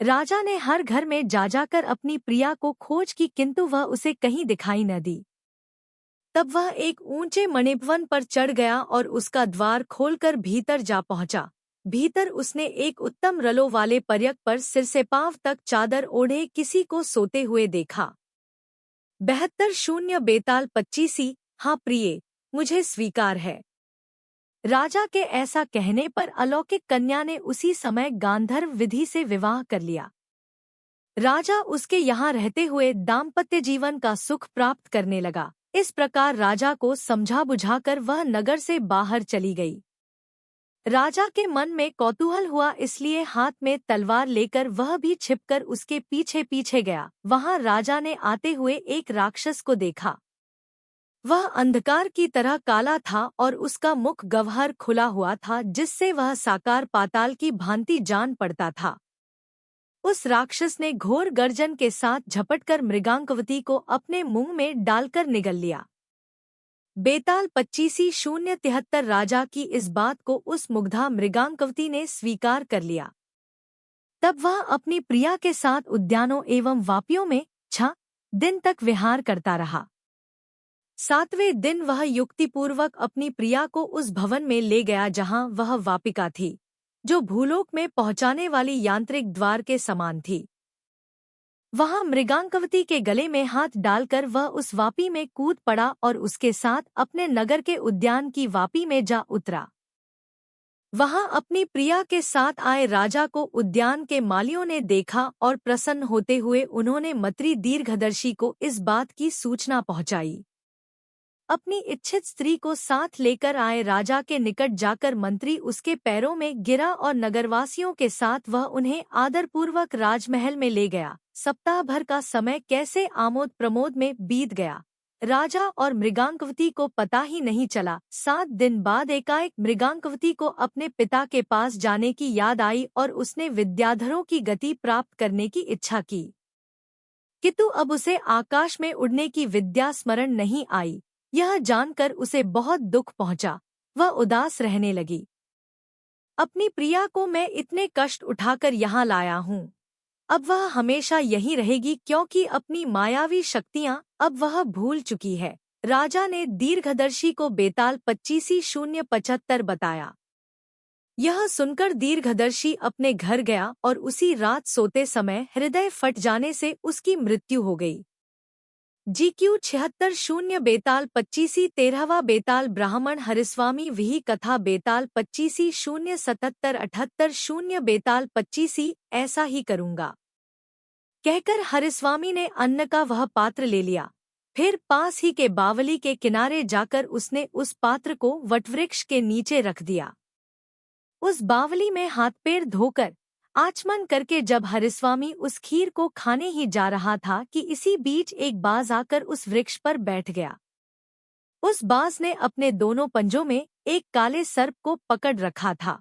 राजा ने हर घर में जा जाकर अपनी प्रिया को खोज की, किंतु वह उसे कहीं दिखाई न दी। तब वह एक ऊंचे मणिभवन पर चढ़ गया और उसका द्वार खोलकर भीतर जा पहुंचा। भीतर उसने एक उत्तम रलों वाले पर्यक पर सिर से पांव तक चादर ओढ़े किसी को सोते हुए देखा। 72 बेताल 25। हाँ प्रिये, मुझे स्वीकार है। राजा के ऐसा कहने पर अलौकिक कन्या ने उसी समय गांधर्व विधि से विवाह कर लिया। राजा उसके यहाँ रहते हुए दाम्पत्य जीवन का सुख प्राप्त करने लगा। इस प्रकार राजा को समझा बुझाकर वह नगर से बाहर चली गई। राजा के मन में कौतूहल हुआ, इसलिए हाथ में तलवार लेकर वह भी छिपकर उसके पीछे पीछे गया। वहां राजा ने आते हुए एक राक्षस को देखा। वह अंधकार की तरह काला था और उसका मुख गह्वर खुला हुआ था, जिससे वह साकार पाताल की भांति जान पड़ता था। उस राक्षस ने घोर गर्जन के साथ झपटकर मृगांकवती को अपने मुंह में डालकर निगल लिया। बेताल 25:073। राजा की इस बात को उस मुग्धा मृगांकवती ने स्वीकार कर लिया। तब वह अपनी प्रिया के साथ उद्यानों एवं वापियों में 6 दिन तक विहार करता रहा। 7वें दिन वह युक्तिपूर्वक अपनी प्रिया को उस भवन में ले गया जहां वह वापिका थी, जो भूलोक में पहुंचाने वाली यांत्रिक द्वार के समान थी। वहां मृगांकवती के गले में हाथ डालकर वह उस वापी में कूद पड़ा और उसके साथ अपने नगर के उद्यान की वापी में जा उतरा। वहां अपनी प्रिया के साथ आए राजा को उद्यान के मालियों ने देखा और प्रसन्न होते हुए उन्होंने मंत्री दीर्घदर्शी को इस बात की सूचना पहुंचाई। अपनी इच्छित स्त्री को साथ लेकर आए राजा के निकट जाकर मंत्री उसके पैरों में गिरा और नगरवासियों के साथ वह उन्हें आदरपूर्वक राजमहल में ले गया। सप्ताह भर का समय कैसे आमोद प्रमोद में बीत गया, राजा और मृगांकवती को पता ही नहीं चला। 7 दिन बाद एकाएक मृगांकवती को अपने पिता के पास जाने की याद आई और उसने विद्याधरों की गति प्राप्त करने की इच्छा की, किंतु अब उसे आकाश में उड़ने की विद्या स्मरण नहीं आई। यह जानकर उसे बहुत दुख पहुंचा। वह उदास रहने लगी। अपनी प्रिया को मैं इतने कष्ट उठाकर यहाँ लाया हूँ, अब वह हमेशा यहीं रहेगी, क्योंकि अपनी मायावी शक्तियाँ अब वह भूल चुकी है। राजा ने दीर्घदर्शी को बेताल 25:075 बताया। यह सुनकर दीर्घदर्शी अपने घर गया और उसी रात सोते समय हृदय फट जाने से उसकी मृत्यु हो गई। GQ 76:0 बेताल 25:13 बेताल ब्राह्मण हरिस्वामी विहि कथा बेताल 25:077-78 बेताल 25। ऐसा ही करूँगा, कहकर हरिस्वामी ने अन्न का वह पात्र ले लिया। फिर पास ही के बावली के किनारे जाकर उसने उस पात्र को वटवृक्ष के नीचे रख दिया। उस बावली में हाथ पैर धोकर आचमन करके जब हरिस्वामी उस खीर को खाने ही जा रहा था कि इसी बीच एक बाज आकर उस वृक्ष पर बैठ गया। उस बाज ने अपने दोनों पंजों में एक काले सर्प को पकड़ रखा था।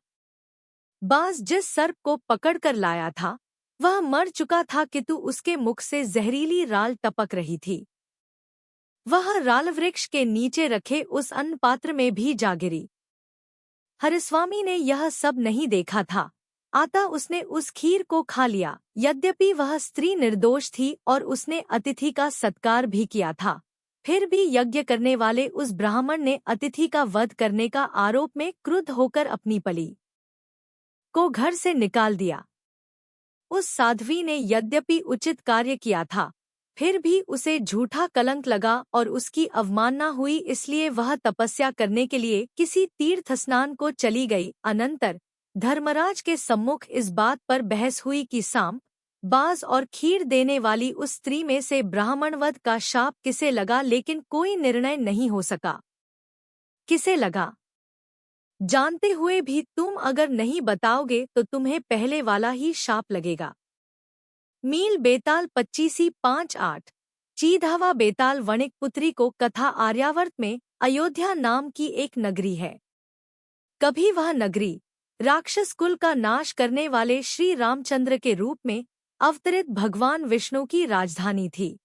बाज जिस सर्प को पकड़ कर लाया था वह मर चुका था, किंतु उसके मुख से जहरीली राल टपक रही थी। वह राल वृक्ष के नीचे रखे उस अन्न पात्र में भी जा गिरी। हरिस्वामी ने यह सब नहीं देखा था, आता उसने उस खीर को खा लिया। यद्यपि वह स्त्री निर्दोष थी और उसने अतिथि का सत्कार भी किया था, फिर भी यज्ञ करने वाले उस ब्राह्मण ने अतिथि का वध करने का आरोप में क्रुद्ध होकर अपनी पली को घर से निकाल दिया। उस साध्वी ने यद्यपि उचित कार्य किया था, फिर भी उसे झूठा कलंक लगा और उसकी अवमानना हुई, इसलिए वह तपस्या करने के लिए किसी तीर्थ स्नान को चली गई। अनंतर धर्मराज के सम्मुख इस बात पर बहस हुई कि सांप, बाज और खीर देने वाली उस स्त्री में से ब्राह्मणवध का शाप किसे लगा, लेकिन कोई निर्णय नहीं हो सका। किसे लगा जानते हुए भी तुम अगर नहीं बताओगे तो तुम्हें पहले वाला ही शाप लगेगा। मील बेताल 25:58 चीधावा बेताल वणिक पुत्री को कथा आर्यावर्त में अयोध्या नाम की एक नगरी है। कभी वह नगरी राक्षस कुल का नाश करने वाले श्री रामचंद्र के रूप में अवतरित भगवान विष्णु की राजधानी थी।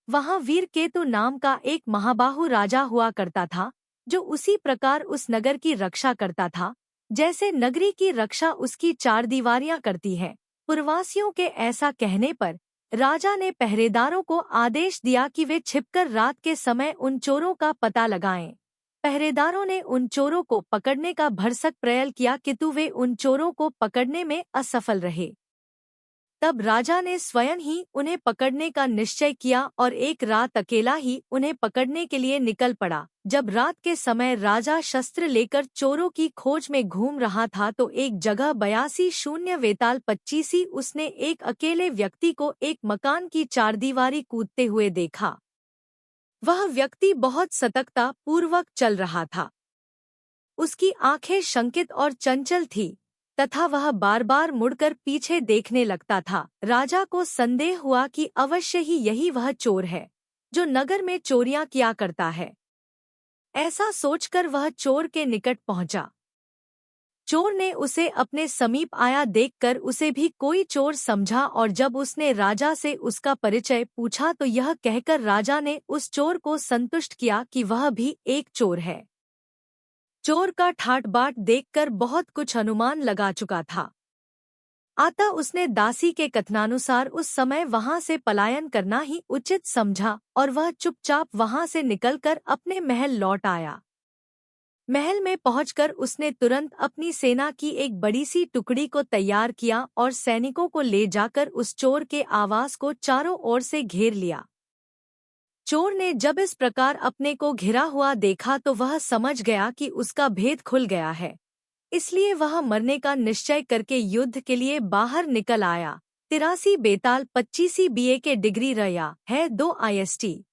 वहां वीरकेतु नाम का एक महाबाहु राजा हुआ करता था, जो उसी प्रकार उस नगर की रक्षा करता था जैसे नगरी की रक्षा उसकी चारदीवारियां करती है। पुरवासियों के ऐसा कहने पर राजा ने पहरेदारों को आदेश दिया कि वे छिपकर रात के समय उन चोरों का पता लगाएं। पहरेदारों ने उन चोरों को पकड़ने का भरसक प्रयास किया किंतु वे उन चोरों को पकड़ने में असफल रहे। तब राजा ने स्वयं ही उन्हें पकड़ने का निश्चय किया और एक रात अकेला ही उन्हें पकड़ने के लिए निकल पड़ा। जब रात के समय राजा शस्त्र लेकर चोरों की खोज में घूम रहा था तो एक जगह 82 वेताल 25 उसने एक अकेले व्यक्ति को एक मकान की चारदीवारी कूदते हुए देखा। वह व्यक्ति बहुत सतर्कता पूर्वक चल रहा था। उसकी आंखें शंकित और चंचल थी तथा वह बार बार मुड़कर पीछे देखने लगता था। राजा को संदेह हुआ कि अवश्य ही यही वह चोर है जो नगर में चोरियां किया करता है। ऐसा सोचकर वह चोर के निकट पहुंचा। चोर ने उसे अपने समीप आया देखकर उसे भी कोई चोर समझा और जब उसने राजा से उसका परिचय पूछा तो यह कहकर राजा ने उस चोर को संतुष्ट किया कि वह भी एक चोर है। चोर का ठाट बाट देखकर बहुत कुछ अनुमान लगा चुका था। अतः उसने दासी के कथनानुसार उस समय वहां से पलायन करना ही उचित समझा और वह चुपचाप वहां से निकलकर अपने महल लौट आया। महल में पहुंचकर उसने तुरंत अपनी सेना की एक बड़ी सी टुकड़ी को तैयार किया और सैनिकों को ले जाकर उस चोर के आवास को चारों ओर से घेर लिया। चोर ने जब इस प्रकार अपने को घिरा हुआ देखा तो वह समझ गया कि उसका भेद खुल गया है, इसलिए वह मरने का निश्चय करके युद्ध के लिए बाहर निकल आया। 83 बेताल 25 BA के डिग्री रया है 2 IST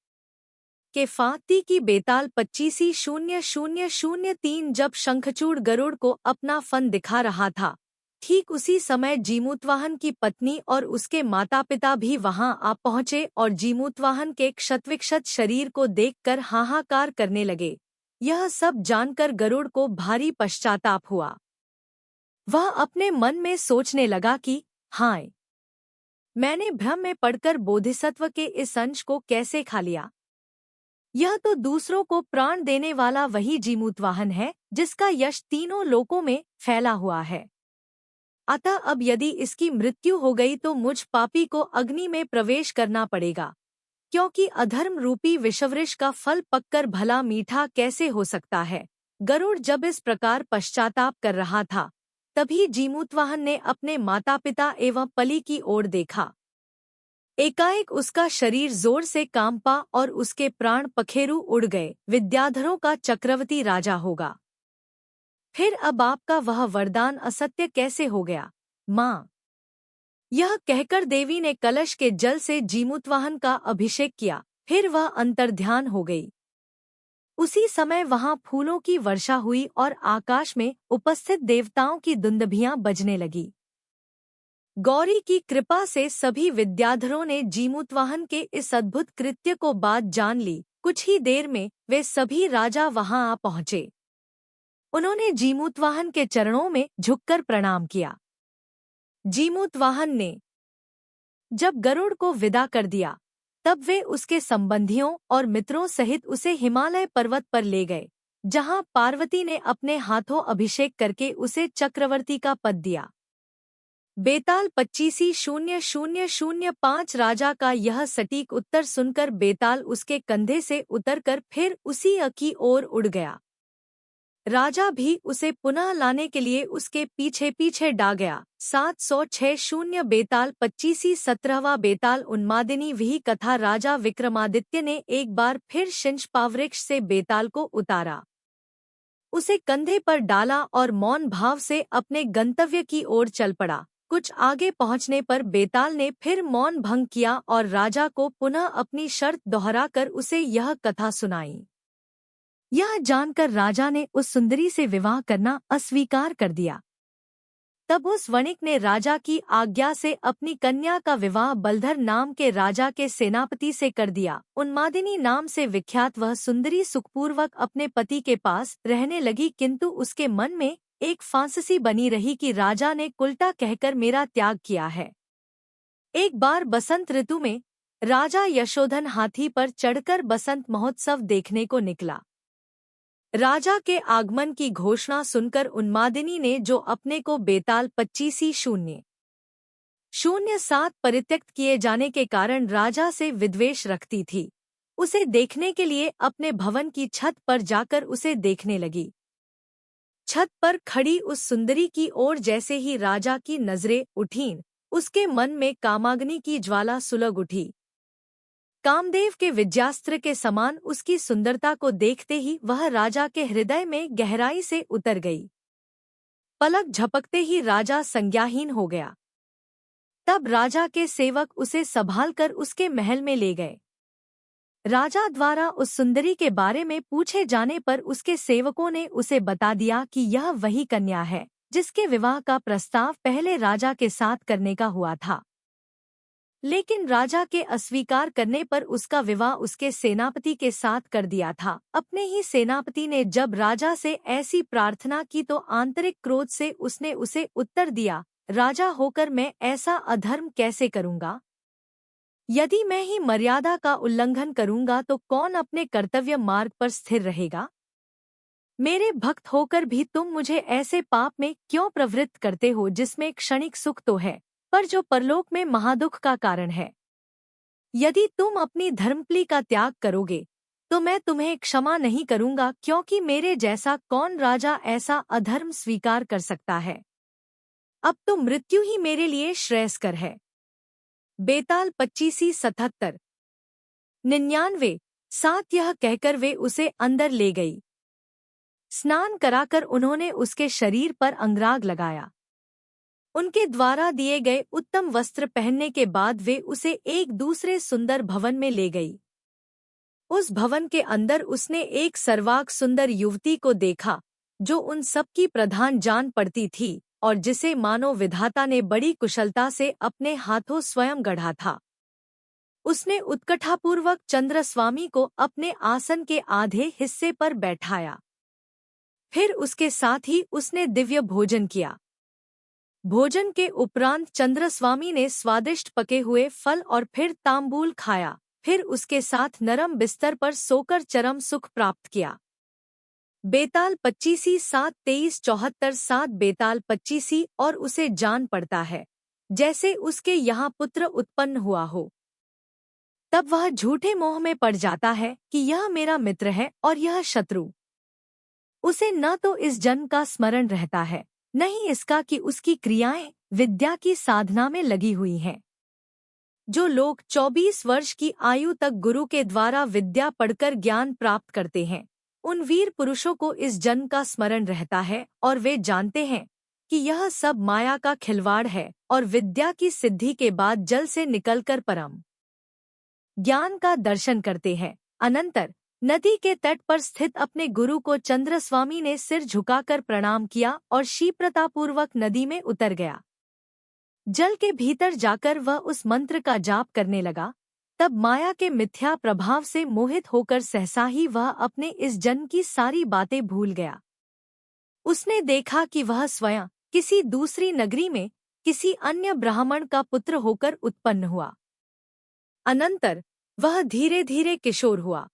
के फाती की बेताल 25 0003 जब शंखचूड़ गरुड़ को अपना फन दिखा रहा था, ठीक उसी समय जीमूतवाहन की पत्नी और उसके माता पिता भी वहां आ पहुंचे और जीमूतवाहन के क्षतविक्षत शरीर को देखकर हाहाकार करने लगे। यह सब जानकर गरुड़ को भारी पश्चाताप हुआ। वह अपने मन में सोचने लगा कि हाय, मैंने भ्रम में पड़कर बोधिसत्व के इस अंश को कैसे खा लिया। यह तो दूसरों को प्राण देने वाला वही जीमूतवाहन है जिसका यश तीनों लोकों में फैला हुआ है। अतः अब यदि इसकी मृत्यु हो गई तो मुझ पापी को अग्नि में प्रवेश करना पड़ेगा, क्योंकि अधर्म रूपी विषवृक्ष का फल पककर भला मीठा कैसे हो सकता है। गरुड़ जब इस प्रकार पश्चाताप कर रहा था तभी जीमूतवाहन ने अपने माता पिता एवं पली की ओर देखा। एकाएक उसका शरीर जोर से कांपा और उसके प्राण पखेरु उड़ गए। विद्याधरों का चक्रवर्ती राजा होगा, फिर अब आपका वह वरदान असत्य कैसे हो गया माँ। यह कहकर देवी ने कलश के जल से जीमूतवाहन का अभिषेक किया, फिर वह अंतर्ध्यान हो गई। उसी समय वहां फूलों की वर्षा हुई और आकाश में उपस्थित देवताओं की दुंदभियां बजने लगी। गौरी की कृपा से सभी विद्याधरों ने जीमूतवाहन के इस अद्भुत कृत्य को बात जान ली। कुछ ही देर में वे सभी राजा वहां आ पहुंचे। उन्होंने जीमूतवाहन के चरणों में झुककर प्रणाम किया। जीमूतवाहन ने जब गरुड़ को विदा कर दिया तब वे उसके संबंधियों और मित्रों सहित उसे हिमालय पर्वत पर ले गए, जहां पार्वती ने अपने हाथों अभिषेक करके उसे चक्रवर्ती का पद दिया। बेताल 25 राजा का यह सटीक उत्तर सुनकर बेताल उसके कंधे से उतरकर फिर उसी की ओर उड़ गया। राजा भी उसे पुनः लाने के लिए उसके पीछे पीछे डा गया। 706 बेताल 25 17वां बेताल उन्मादिनी वही कथा। राजा विक्रमादित्य ने एक बार फिर शिंशपावृक्ष से बेताल को उतारा, उसे कंधे पर डाला और मौन भाव से अपने गंतव्य की ओर चल पड़ा। कुछ आगे पहुंचने पर बेताल ने फिर मौन भंग किया और राजा को पुनः अपनी शर्त दोहराकर उसे यह कथा सुनाई। यह जानकर राजा ने उस सुंदरी से विवाह करना अस्वीकार कर दिया। तब उस वणिक ने राजा की आज्ञा से अपनी कन्या का विवाह बलधर नाम के राजा के सेनापति से कर दिया। उन्मादिनी नाम से विख्यात वह सुंदरी सुखपूर्वक अपने पति के पास रहने लगी, किंतु उसके मन में एक फांसी बनी रही कि राजा ने उल्टा कहकर मेरा त्याग किया है। एक बार बसंत ऋतु में राजा यशोधन हाथी पर चढ़कर बसंत महोत्सव देखने को निकला। राजा के आगमन की घोषणा सुनकर उन्मादिनी ने जो अपने को बेताल 25 07 परित्यक्त किए जाने के कारण राजा से विद्वेष रखती थी। उसे देखने के लिए अपने भवन की छत पर जाकर उसे देखने लगी। छत पर खड़ी उस सुंदरी की ओर जैसे ही राजा की नजरें उठीं, उसके मन में कामाग्नि की ज्वाला सुलग उठी। कामदेव के विद्यास्त्र के समान उसकी सुंदरता को देखते ही वह राजा के हृदय में गहराई से उतर गई। पलक झपकते ही राजा संज्ञाहीन हो गया। तब राजा के सेवक उसे संभालकर उसके महल में ले गए। राजा द्वारा उस सुंदरी के बारे में पूछे जाने पर उसके सेवकों ने उसे बता दिया कि यह वही कन्या है जिसके विवाह का प्रस्ताव पहले राजा के साथ करने का हुआ था। लेकिन राजा के अस्वीकार करने पर उसका विवाह उसके सेनापति के साथ कर दिया था। अपने ही सेनापति ने जब राजा से ऐसी प्रार्थना की तो आंतरिक क्रोध से उसने उसे उत्तर दिया, राजा होकर मैं ऐसा अधर्म कैसे करूंगा? यदि मैं ही मर्यादा का उल्लंघन करूंगा तो कौन अपने कर्तव्य मार्ग पर स्थिर रहेगा? मेरे भक्त होकर भी तुम मुझे ऐसे पाप में क्यों प्रवृत्त करते हो जिसमें क्षणिक सुख तो है पर जो परलोक में महादुख का कारण है। यदि तुम अपनी धर्मप्ली का त्याग करोगे तो मैं तुम्हें क्षमा नहीं करूंगा, क्योंकि मेरे जैसा कौन राजा ऐसा अधर्म स्वीकार कर सकता है। अब तो मृत्यु ही मेरे लिए श्रेयस्कर है। बेताल 25-77 99 7 यह कहकर वे उसे अंदर ले गई। स्नान कराकर उन्होंने उसके शरीर पर अंगराग लगाया। उनके द्वारा दिए गए उत्तम वस्त्र पहनने के बाद वे उसे एक दूसरे सुंदर भवन में ले गई। उस भवन के अंदर उसने एक सर्वांग सुंदर युवती को देखा जो उन सबकी प्रधान जान पड़ती थी और जिसे मानो विधाता ने बड़ी कुशलता से अपने हाथों स्वयं गढ़ा था। उसने उत्कंठापूर्वक चंद्रस्वामी को अपने आसन के आधे हिस्से पर बैठाया। फिर उसके साथ ही उसने दिव्य भोजन किया। भोजन के उपरांत चंद्रस्वामी ने स्वादिष्ट पके हुए फल और फिर तांबूल खाया। फिर उसके साथ नरम बिस्तर पर सोकर चरम सुख प्राप्त किया। बेताल 25-7-23-74 बेताल 25 और उसे जान पड़ता है जैसे उसके यहाँ पुत्र उत्पन्न हुआ हो। तब वह झूठे मोह में पड़ जाता है कि यह मेरा मित्र है और यह शत्रु। उसे न तो इस जन्म का स्मरण रहता है न ही इसका कि उसकी क्रियाएं विद्या की साधना में लगी हुई हैं। जो लोग 24 वर्ष की आयु तक गुरु के द्वारा विद्या पढ़कर ज्ञान प्राप्त करते हैं उन वीर पुरुषों को इस जन्म का स्मरण रहता है और वे जानते हैं कि यह सब माया का खिलवाड़ है और विद्या की सिद्धि के बाद जल से निकलकर परम ज्ञान का दर्शन करते हैं। अनंतर नदी के तट पर स्थित अपने गुरु को चंद्रस्वामी ने सिर झुकाकर प्रणाम किया और शीप्रतापूर्वक नदी में उतर गया। जल के भीतर जाकर वह उस मंत्र का जाप करने लगा। तब माया के मिथ्या प्रभाव से मोहित होकर सहसा ही वह अपने इस जन्म की सारी बातें भूल गया। उसने देखा कि वह स्वयं किसी दूसरी नगरी में किसी अन्य ब्राह्मण का पुत्र होकर उत्पन्न हुआ। अनंतर वह धीरे धीरे किशोर हुआ।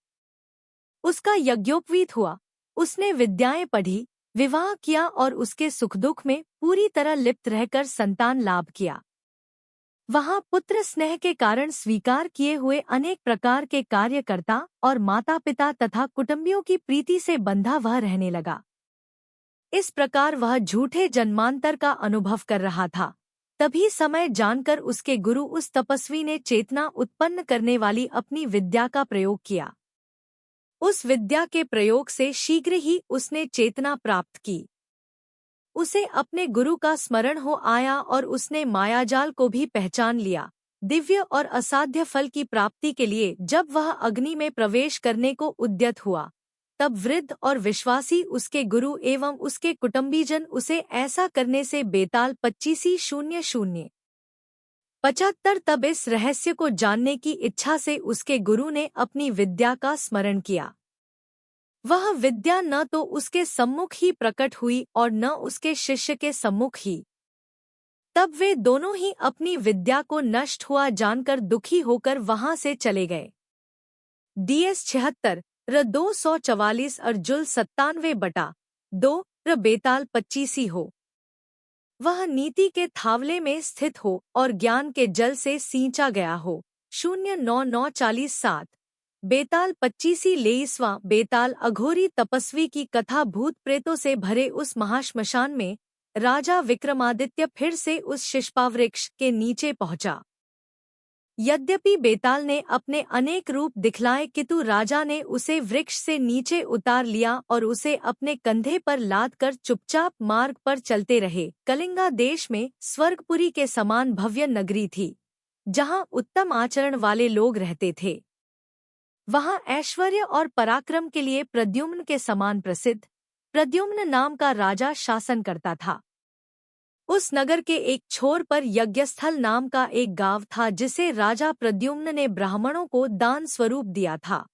उसका यज्ञोपवीत हुआ। उसने विद्याएं पढ़ी, विवाह किया और उसके सुख दुख में पूरी तरह लिप्त रहकर संतान लाभ किया। वहाँ पुत्र स्नेह के कारण स्वीकार किए हुए अनेक प्रकार के कार्यकर्ता और माता पिता तथा कुटुंबियों की प्रीति से बंधा वह रहने लगा। इस प्रकार वह झूठे जन्मांतर का अनुभव कर रहा था। तभी समय जानकर उसके गुरु उस तपस्वी ने चेतना उत्पन्न करने वाली अपनी विद्या का प्रयोग किया। उस विद्या के प्रयोग से शीघ्र ही उसने चेतना प्राप्त की। उसे अपने गुरु का स्मरण हो आया और उसने मायाजाल को भी पहचान लिया। दिव्य और असाध्य फल की प्राप्ति के लिए जब वह अग्नि में प्रवेश करने को उद्यत हुआ तब वृद्ध और विश्वासी उसके गुरु एवं उसके कुटुंबीजन उसे ऐसा करने से बेताल 25-00-75 तब इस रहस्य को जानने की इच्छा से उसके गुरु ने अपनी विद्या का स्मरण किया। वह विद्या न तो उसके सम्मुख ही प्रकट हुई और न उसके शिष्य के सम्मुख ही। तब वे दोनों ही अपनी विद्या को नष्ट हुआ जानकर दुखी होकर वहां से चले गए। DS 76 र 244 अर्जुल 97/2 र बेताल 25 हो। वह नीति के थावले में स्थित हो और ज्ञान के जल से सींचा गया हो। 09-9-47 बेताल 25वां बेताल अघोरी तपस्वी की कथा भूत प्रेतों से भरे उस महाश्मशान में राजा विक्रमादित्य फिर से उस शिष्पावृक्ष के नीचे पहुंचा। यद्यपि बेताल ने अपने अनेक रूप दिखलाए किंतु राजा ने उसे वृक्ष से नीचे उतार लिया और उसे अपने कंधे पर लाद कर चुपचाप मार्ग पर चलते रहे। कलिंगा देश में स्वर्गपुरी के समान भव्य नगरी थी, जहां उत्तम आचरण वाले लोग रहते थे। वहां ऐश्वर्य और पराक्रम के लिए प्रद्युम्न के समान प्रसिद्ध प्रद्युम्न नाम का राजा शासन करता था। उस नगर के एक छोर पर यज्ञस्थल नाम का एक गांव था जिसे राजा प्रद्युम्न ने ब्राह्मणों को दान स्वरूप दिया था।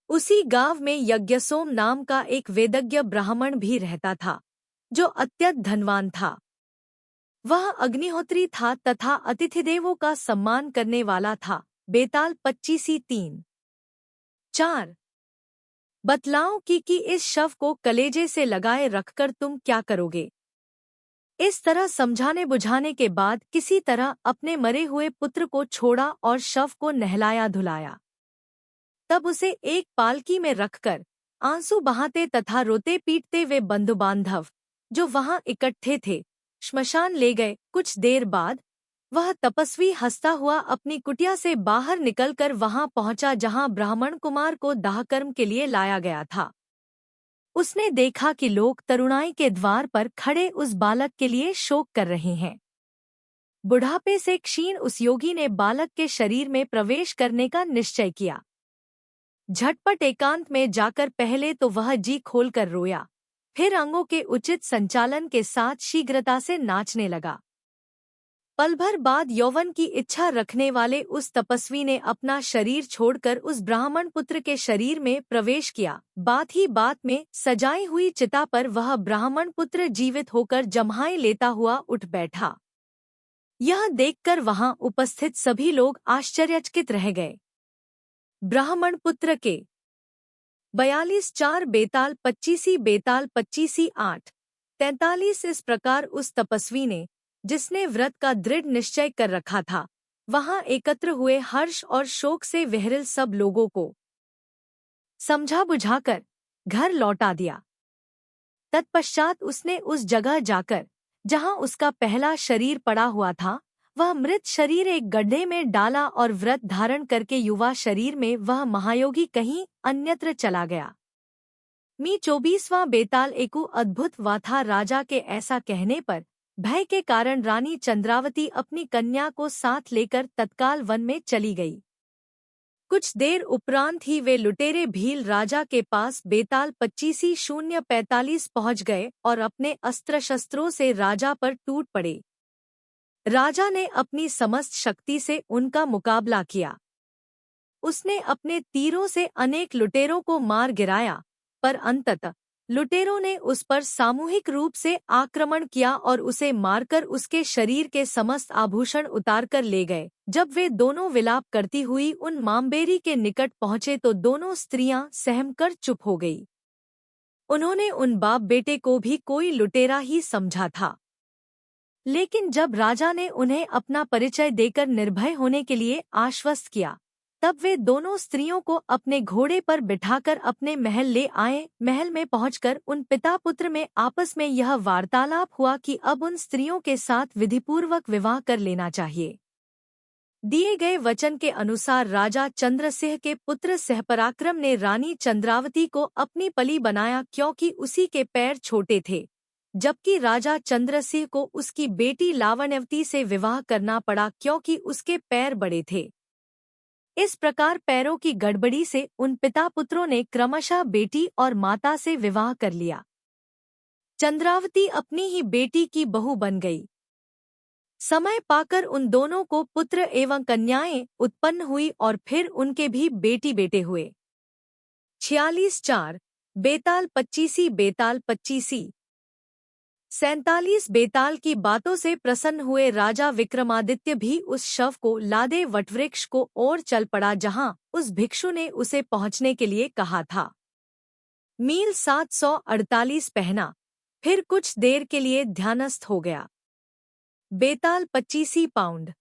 उसी गांव में यज्ञसोम नाम का एक वेदज्ञ ब्राह्मण भी रहता था, जो अत्यंत धनवान था। वह अग्निहोत्री था तथा अतिथिदेवों का सम्मान करने वाला था। बेताल 25-3-4 बतलाओ कि इस शव को कलेजे से लगाए रखकर तुम क्या करोगे। इस तरह समझाने बुझाने के बाद किसी तरह अपने मरे हुए पुत्र को छोड़ा और शव को नहलाया धुलाया। तब उसे एक पालकी में रखकर आंसू बहाते तथा रोते पीटते वे बंधु बांधव जो वहां इकट्ठे थे श्मशान ले गए। कुछ देर बाद वह तपस्वी हंसता हुआ अपनी कुटिया से बाहर निकलकर वहां पहुंचा जहां ब्राह्मण कुमार को दाहकर्म के लिए लाया गया था। उसने देखा कि लोग तरुणाई के द्वार पर खड़े उस बालक के लिए शोक कर रहे हैं। बुढ़ापे से क्षीण उस योगी ने बालक के शरीर में प्रवेश करने का निश्चय किया। झटपट एकांत में जाकर पहले तो वह जी खोलकर रोया, फिर अंगों के उचित संचालन के साथ शीघ्रता से नाचने लगा। पल भर बाद यौवन की इच्छा रखने वाले उस तपस्वी ने अपना शरीर छोड़कर उस ब्राह्मण पुत्र के शरीर में प्रवेश किया। बात ही बात में सजाई हुई चिता पर वह ब्राह्मण पुत्र जीवित होकर जम्हाई लेता हुआ उठ बैठा। यह देखकर वहां उपस्थित सभी लोग आश्चर्यचकित रह गए। ब्राह्मण पुत्र के 42-4 बेताल 25-8-43 इस प्रकार उस तपस्वी ने, जिसने व्रत का दृढ़ निश्चय कर रखा था, वहां एकत्र हुए हर्ष और शोक से विह्वल सब लोगों को समझा बुझाकर घर लौटा दिया। तत्पश्चात उसने उस जगह जाकर जहां उसका पहला शरीर पड़ा हुआ था, वह मृत शरीर एक गड्ढे में डाला और व्रत धारण करके युवा शरीर में वह महायोगी कहीं अन्यत्र चला गया। 24वां बेताल एकु अद्भुत वाथा राजा के ऐसा कहने पर भय के कारण रानी चंद्रावती अपनी कन्या को साथ लेकर तत्काल वन में चली गई। कुछ देर उपरांत ही वे लुटेरे भील राजा के पास बेताल 25-0-45 पहुंच गए और अपने अस्त्र शस्त्रों से राजा पर टूट पड़े। राजा ने अपनी समस्त शक्ति से उनका मुकाबला किया। उसने अपने तीरों से अनेक लुटेरों को मार गिराया, पर अंततः लुटेरों ने उस पर सामूहिक रूप से आक्रमण किया और उसे मारकर उसके शरीर के समस्त आभूषण उतारकर ले गए। जब वे दोनों विलाप करती हुई उन मामबेरी के निकट पहुंचे तो दोनों स्त्रियां सहमकर चुप हो गई। उन्होंने उन बाप बेटे को भी कोई लुटेरा ही समझा था, लेकिन जब राजा ने उन्हें अपना परिचय देकर निर्भय होने के लिए आश्वस्त किया, तब वे दोनों स्त्रियों को अपने घोड़े पर बिठाकर अपने महल ले आए। महल में पहुंचकर उन पिता पुत्र में आपस में यह वार्तालाप हुआ कि अब उन स्त्रियों के साथ विधिपूर्वक विवाह कर लेना चाहिए। दिए गए वचन के अनुसार राजा चंद्रसिंह के पुत्र सहपराक्रम ने रानी चंद्रावती को अपनी पली बनाया, क्योंकि उसी के पैर छोटे थे, जबकि राजा चंद्रसिंह को उसकी बेटी लावण्यवती से विवाह करना पड़ा क्योंकि उसके पैर बड़े थे। इस प्रकार पैरों की गड़बड़ी से उन पिता पुत्रों ने क्रमशः बेटी और माता से विवाह कर लिया। चंद्रावती अपनी ही बेटी की बहू बन गई। समय पाकर उन दोनों को पुत्र एवं कन्याएं उत्पन्न हुई और फिर उनके भी बेटी बेटे हुए। 46-4 बेताल 25-47 बेताल की बातों से प्रसन्न हुए राजा विक्रमादित्य भी उस शव को लादे वटवृक्ष को ओर चल पड़ा जहां उस भिक्षु ने उसे पहुंचने के लिए कहा था। मील 748 पहना फिर कुछ देर के लिए ध्यानस्थ हो गया। बेताल 25 पाउंड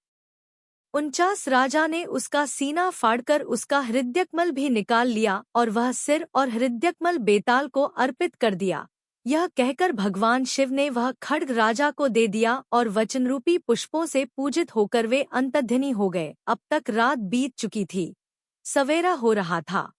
49 राजा ने उसका सीना फाड़कर उसका हृदयकमल भी निकाल लिया और वह सिर और हृदयकमल बेताल को अर्पित कर दिया। यह कहकर भगवान शिव ने वह खड्ग राजा को दे दिया और वचनरूपी पुष्पों से पूजित होकर वे अंतर्ध्यानी हो गए। अब तक रात बीत चुकी थी, सवेरा हो रहा था।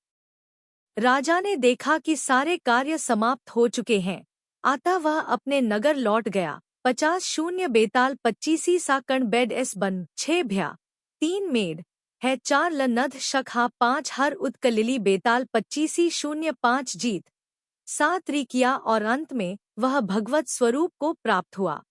राजा ने देखा कि सारे कार्य समाप्त हो चुके हैं, अतः वह अपने नगर लौट गया। 50 बेताल 25 साकण बेड एस बन 6 भ्या 3 मेड है 4 लनध शखा 5 हर उत्कलिली बेताल 25 05 जीत 7 रिकिया और अंत में वह भगवत स्वरूप को प्राप्त हुआ।